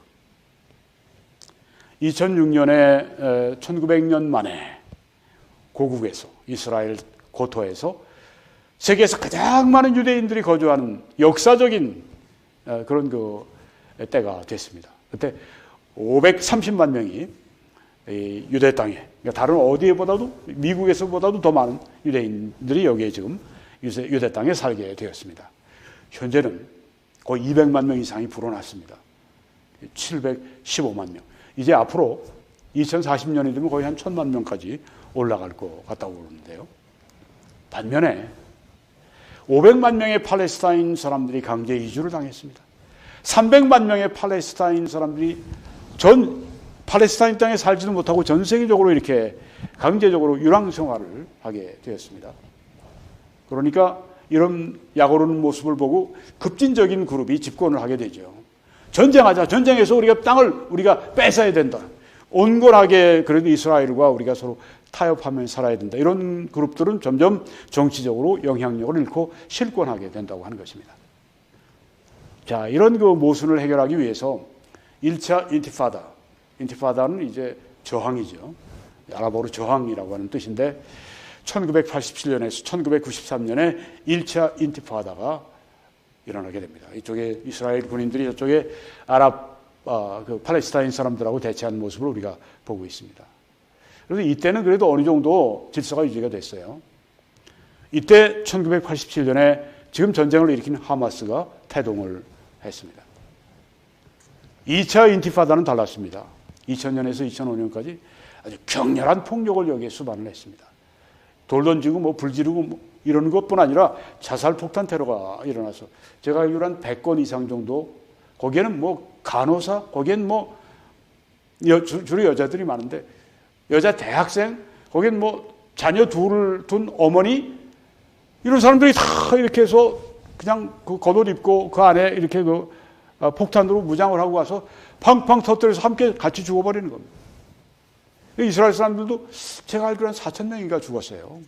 2006년에 1900년 만에 고국에서 이스라엘 고토에서 세계에서 가장 많은 유대인들이 거주하는 역사적인 그런 그 때가 됐습니다. 그때 530만 명이 유대 땅에, 그러니까 다른 어디에보다도 미국에서보다도 더 많은 유대인들이 여기에 지금 유대 땅에 살게 되었습니다. 현재는 거의 200만 명 이상이 불어났습니다. 715만 명. 이제 앞으로 2040년이 되면 거의 한 1000만 명까지 올라갈 것 같다고 그러는데요. 반면에 500만 명의 팔레스타인 사람들이 강제 이주를 당했습니다. 300만 명의 팔레스타인 사람들이 팔레스타인 땅에 살지도 못하고 전 세계적으로 이렇게 강제적으로 유랑 생활을 하게 되었습니다. 그러니까 이런 약오르는 모습을 보고 급진적인 그룹이 집권을 하게 되죠. 전쟁하자. 전쟁해서 우리가 땅을 우리가 뺏어야 된다. 온건하게 그래도 이스라엘과 우리가 서로 타협하면서 살아야 된다. 이런 그룹들은 점점 정치적으로 영향력을 잃고 실권하게 된다고 하는 것입니다. 자, 이런 그 모순을 해결하기 위해서 1차 인티파다. 인티파다는 이제 저항이죠. 아랍어로 저항이라고 하는 뜻인데 1987년에서 1993년에 1차 인티파다가 일어나게 됩니다. 이쪽에 이스라엘 군인들이 저쪽에 그 팔레스타인 사람들하고 대치하는 모습을 우리가 보고 있습니다. 그래서 이때는 그래도 어느 정도 질서가 유지가 됐어요. 이때 1987년에 지금 전쟁을 일으킨 하마스가 태동을 했습니다. 2차 인티파다는 달랐습니다. 2000년에서 2005년까지 아주 격렬한 폭력을 여기에 수반을 했습니다. 돌 던지고 불 지르고 이런 것뿐 아니라 자살 폭탄 테러가 일어나서 제가 알기로 한 100건 이상 정도, 거기에는 간호사, 거기엔 주로 여자들이 많은데 여자 대학생, 거긴 자녀 둘을 둔 어머니, 이런 사람들이 다 이렇게 해서 그냥 그 겉옷 입고 그 안에 이렇게 폭탄으로 무장을 하고 와서 팡팡 터뜨려서 함께 같이 죽어버리는 겁니다. 이스라엘 사람들도 제가 알기로 한 4,000명인가 죽었어요.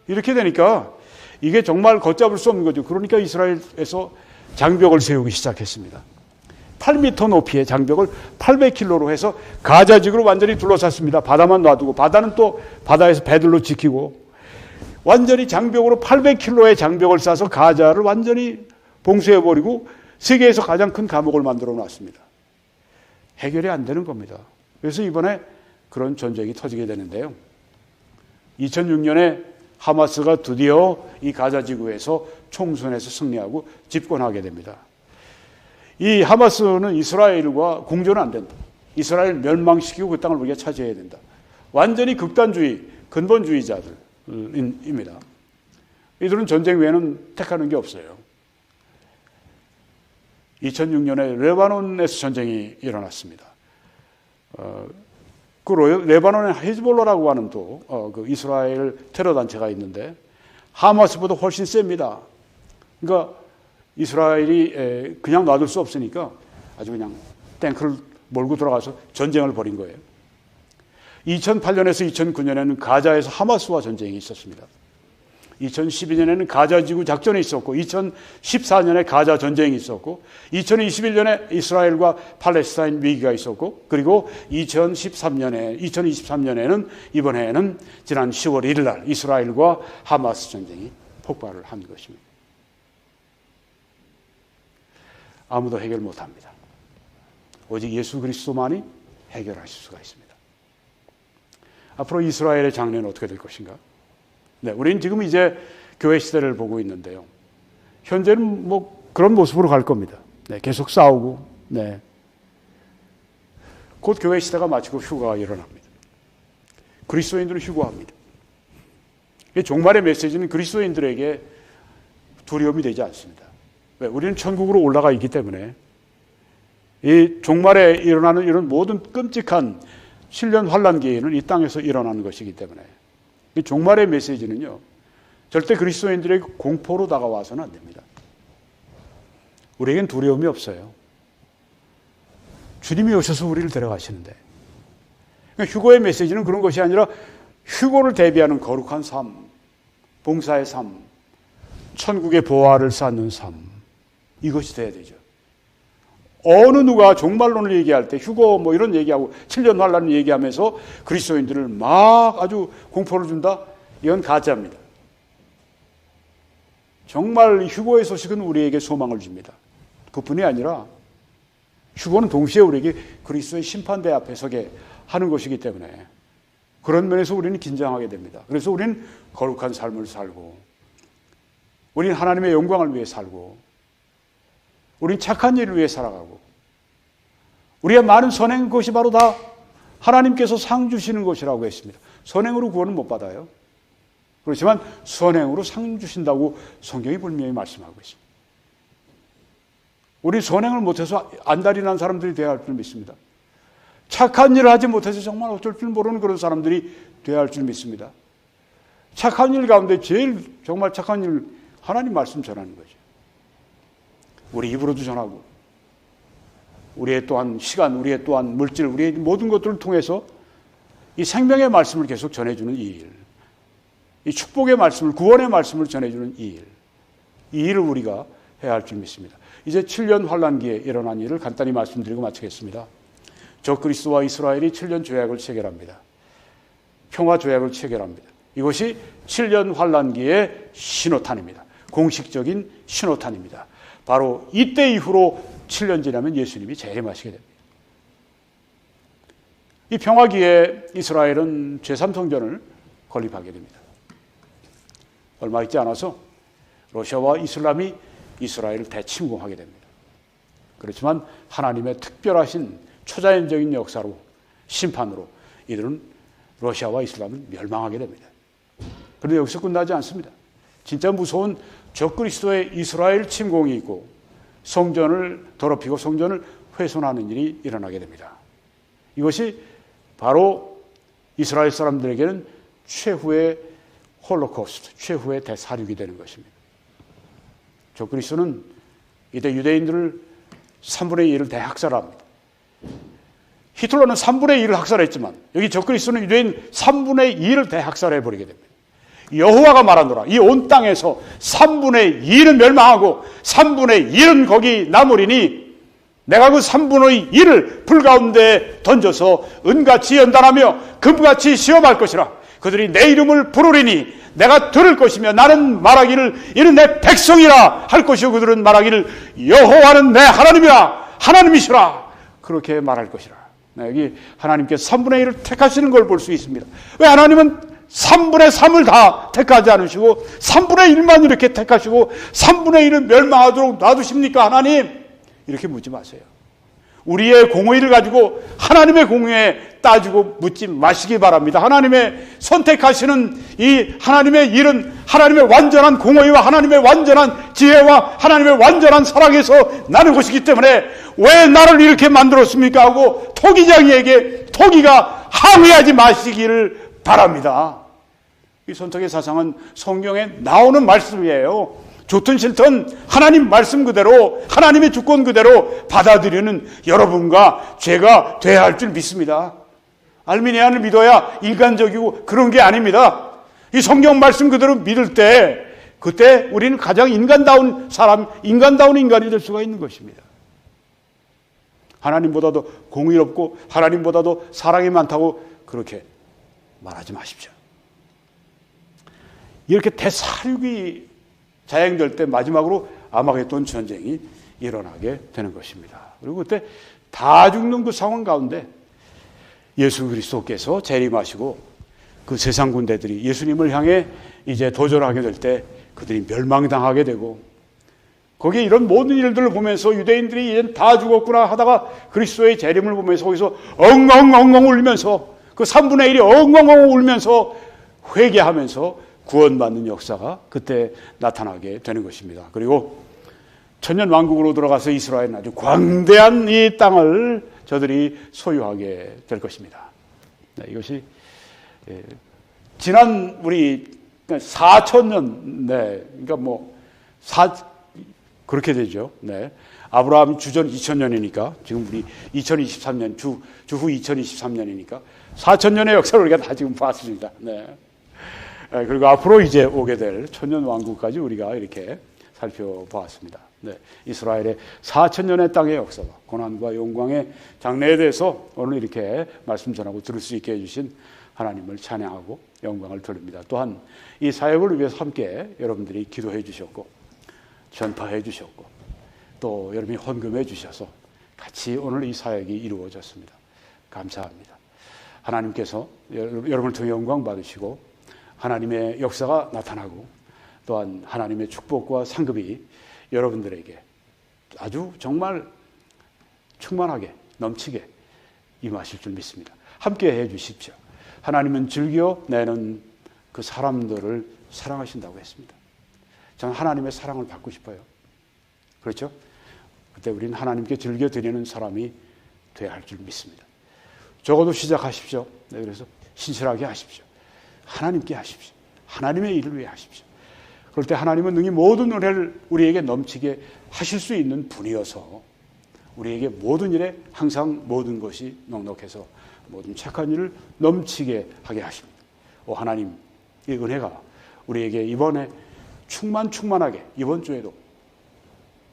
이렇게 되니까 이게 정말 걷잡을 수 없는 거죠. 그러니까 이스라엘에서 장벽을 세우기 시작했습니다. 8m 높이의 장벽을 800km로 해서 가자지구로 완전히 둘러쌌습니다. 바다만 놔두고, 바다는 또 바다에서 배들로 지키고, 완전히 장벽으로 800km의 장벽을 쌓아서 가자를 완전히 봉쇄해버리고 세계에서 가장 큰 감옥을 만들어 놨습니다. 해결이 안 되는 겁니다. 그래서 이번에 그런 전쟁이 터지게 되는데요. 2006년에 하마스가 드디어 이 가자지구에서 총선에서 승리하고 집권하게 됩니다. 이 하마스는 이스라엘과 공존은 안 된다. 이스라엘 멸망시키고 그 땅을 우리가 차지해야 된다. 완전히 극단주의, 근본주의자들입니다. 이들은 전쟁 외에는 택하는 게 없어요. 2006년에 레바논에서 전쟁이 일어났습니다. 그 레바논에 헤즈볼라라고 하는 그 이스라엘 테러 단체가 있는데 하마스보다 훨씬 셉니다. 그러니까 이스라엘이 그냥 놔둘 수 없으니까 아주 그냥 탱크를 몰고 들어가서 전쟁을 벌인 거예요. 2008년에서 2009년에는 가자에서 하마스와 전쟁이 있었습니다. 2012년에는 가자지구 작전이 있었고 2014년에 가자 전쟁이 있었고 2021년에 이스라엘과 팔레스타인 위기가 있었고 그리고 2023년에는 이번에는 지난 10월 1일 날 이스라엘과 하마스 전쟁이 폭발을 한 것입니다. 아무도 해결 못합니다. 오직 예수 그리스도만이 해결하실 수가 있습니다. 앞으로 이스라엘의 장래는 어떻게 될 것인가? 네, 우리는 지금 이제 교회 시대를 보고 있는데요. 현재는 뭐 그런 모습으로 갈 겁니다. 네, 계속 싸우고, 네. 곧 교회 시대가 마치고 휴가가 일어납니다. 그리스도인들은 휴가합니다. 종말의 메시지는 그리스도인들에게 두려움이 되지 않습니다. 왜? 우리는 천국으로 올라가 있기 때문에 이 종말에 일어나는 이런 모든 끔찍한 7년 환란기에는 이 땅에서 일어나는 것이기 때문에 이 종말의 메시지는요, 절대 그리스도인들에게 공포로 다가와서는 안 됩니다. 우리에겐 두려움이 없어요. 주님이 오셔서 우리를 데려가시는데. 그러니까 휴거의 메시지는 그런 것이 아니라 휴거를 대비하는 거룩한 삶, 봉사의 삶, 천국의 보화를 쌓는 삶, 이것이 돼야 되죠. 어느 누가 종말론을 얘기할 때 휴거 뭐 이런 얘기하고 7년 환란을 얘기하면서 그리스도인들을 막 아주 공포를 준다? 이건 가짜입니다. 정말 휴거의 소식은 우리에게 소망을 줍니다. 그뿐이 아니라 휴거는 동시에 우리에게 그리스도의 심판대 앞에 서게 하는 것이기 때문에 그런 면에서 우리는 긴장하게 됩니다. 그래서 우리는 거룩한 삶을 살고 우리는 하나님의 영광을 위해 살고 우리는 착한 일을 위해 살아가고 우리의 많은 선행 것이 바로 다 하나님께서 상 주시는 것이라고 했습니다. 선행으로 구원은 못 받아요. 그렇지만 선행으로 상 주신다고 성경이 분명히 말씀하고 있습니다. 우리 선행을 못해서 안달이 난 사람들이 되어야 할 줄 믿습니다. 착한 일을 하지 못해서 정말 어쩔 줄 모르는 그런 사람들이 되어야 할 줄 믿습니다. 착한 일 가운데 제일 정말 착한 일, 하나님 말씀 전하는 거죠. 우리 입으로도 전하고 우리의 또한 시간, 우리의 또한 물질, 우리의 모든 것들을 통해서 이 생명의 말씀을 계속 전해주는 이 일, 이 축복의 말씀을, 구원의 말씀을 전해주는 이 일을 우리가 해야 할 줄 믿습니다. 이제 7년 환란기에 일어난 일을 간단히 말씀드리고 마치겠습니다. 적그리스도와 이스라엘이 7년 조약을 체결합니다. 평화 조약을 체결합니다. 이것이 7년 환란기의 신호탄입니다. 공식적인 신호탄입니다. 바로 이때 이후로 7년 지나면 예수님이 재림하시게 됩니다. 이 평화기에 이스라엘은 제3성전을 건립하게 됩니다. 얼마 있지 않아서 러시아와 이슬람이 이스라엘을 대침공하게 됩니다. 그렇지만 하나님의 특별하신 초자연적인 역사로, 심판으로 이들은 러시아와 이슬람을 멸망하게 됩니다. 그런데 여기서 끝나지 않습니다. 진짜 무서운 적그리스도의 이스라엘 침공이 있고 성전을 더럽히고 성전을 훼손하는 일이 일어나게 됩니다. 이것이 바로 이스라엘 사람들에게는 최후의 홀로코스트, 최후의 대사륙이 되는 것입니다. 적그리스도는 이때 유대인들을 3분의 1을 대학살합니다. 히틀러는 3분의 1을 학살했지만 여기 적그리스도는 유대인 3분의 2를 대학살해버리게 됩니다. 여호와가 말하노라, 이 온 땅에서 3분의 2는 멸망하고 3분의 1은 거기 남으리니 내가 그 3분의 1을 불 가운데 던져서 은같이 연단하며 금같이 시험할 것이라. 그들이 내 이름을 부르리니 내가 들을 것이며 나는 말하기를 이는 내 백성이라 할 것이요 그들은 말하기를 여호와는 내 하나님이라, 하나님이시라 그렇게 말할 것이라. 여기 하나님께서 3분의 1을 택하시는 걸 볼 수 있습니다. 왜 하나님은 3분의 3을 다 택하지 않으시고 3분의 1만 이렇게 택하시고 3분의 1은 멸망하도록 놔두십니까? 하나님, 이렇게 묻지 마세요. 우리의 공의를 가지고 하나님의 공의에 따지고 묻지 마시기 바랍니다. 하나님의 선택하시는 이 하나님의 일은 하나님의 완전한 공의와 하나님의 완전한 지혜와 하나님의 완전한 사랑에서 나는 것이기 때문에 왜 나를 이렇게 만들었습니까? 하고 토기장이에게 토기가 항의하지 마시기를 바랍니다. 이 선택의 사상은 성경에 나오는 말씀이에요. 좋든 싫든 하나님 말씀 그대로, 하나님의 주권 그대로 받아들이는 여러분과 제가 돼야 할 줄 믿습니다. 알미니안을 믿어야 인간적이고 그런 게 아닙니다. 이 성경 말씀 그대로 믿을 때 그때 우리는 가장 인간다운 사람, 인간다운 인간이 될 수가 있는 것입니다. 하나님보다도 공의롭고 하나님보다도 사랑이 많다고 그렇게 말하지 마십시오. 이렇게 대사륙이 자행될 때 마지막으로 아마겟돈 전쟁이 일어나게 되는 것입니다. 그리고 그때 다 죽는 그 상황 가운데 예수 그리스도께서 재림하시고 그 세상 군대들이 예수님을 향해 이제 도전하게 될 때 그들이 멸망당하게 되고 거기에 이런 모든 일들을 보면서 유대인들이 이제 다 죽었구나 하다가 그리스도의 재림을 보면서 거기서 엉엉엉엉 울면서 그 3분의 1이 엉엉엉 울면서 회개하면서 구원받는 역사가 그때 나타나게 되는 것입니다. 그리고 천년왕국으로 들어가서 이스라엘은 아주 광대한 이 땅을 저들이 소유하게 될 것입니다. 네, 이것이 지난 우리 4,000년, 네, 그러니까 그렇게 되죠. 네. 아브라함 주전 2000년이니까 지금 우리 2023년 주후 2023년이니까 4,000년의 역사를 우리가 다 지금 봤습니다. 네. 그리고 앞으로 이제 오게 될 천년 왕국까지 우리가 이렇게 살펴보았습니다. 네. 이스라엘의 4,000년의 땅의 역사와 고난과 영광의 장래에 대해서 오늘 이렇게 말씀 전하고 들을 수 있게 해주신 하나님을 찬양하고 영광을 돌립니다. 또한 이 사역을 위해서 함께 여러분들이 기도해 주셨고 전파해 주셨고 또 여러분이 헌금해 주셔서 같이 오늘 이 사역이 이루어졌습니다. 감사합니다. 하나님께서 여러분을 통해 영광 받으시고 하나님의 역사가 나타나고 또한 하나님의 축복과 상급이 여러분들에게 아주 정말 충만하게 넘치게 임하실 줄 믿습니다. 함께 해 주십시오. 하나님은 즐겨 내는 그 사람들을 사랑하신다고 했습니다. 저는 하나님의 사랑을 받고 싶어요. 그렇죠? 그때 우리는 하나님께 즐겨 드리는 사람이 되어야 할 줄 믿습니다. 적어도 시작하십시오. 네, 그래서 신실하게 하십시오. 하나님께 하십시오. 하나님의 일을 위해 하십시오. 그럴 때 하나님은 능히 모든 은혜를 우리에게 넘치게 하실 수 있는 분이어서 우리에게 모든 일에 항상 모든 것이 넉넉해서 모든 착한 일을 넘치게 하게 하십니다. 오 하나님, 이 은혜가 우리에게 이번에 충만하게 이번 주에도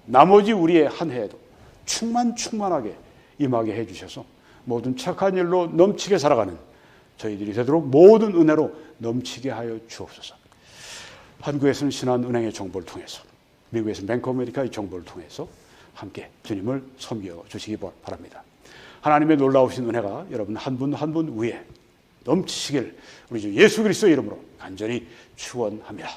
나머지 우리의 한 해에도 충만하게 임하게 해주셔서 모든 착한 일로 넘치게 살아가는 저희들이 되도록 모든 은혜로 넘치게 하여 주옵소서. 한국에서는 신한은행의 정보를 통해서 미국에서는 뱅크 오브 아메리카의 정보를 통해서 함께 주님을 섬겨 주시기 바랍니다. 하나님의 놀라우신 은혜가 여러분 한 분 한 분 위에 넘치시길 우리 주 예수 그리스도의 이름으로 간절히 축원합니다.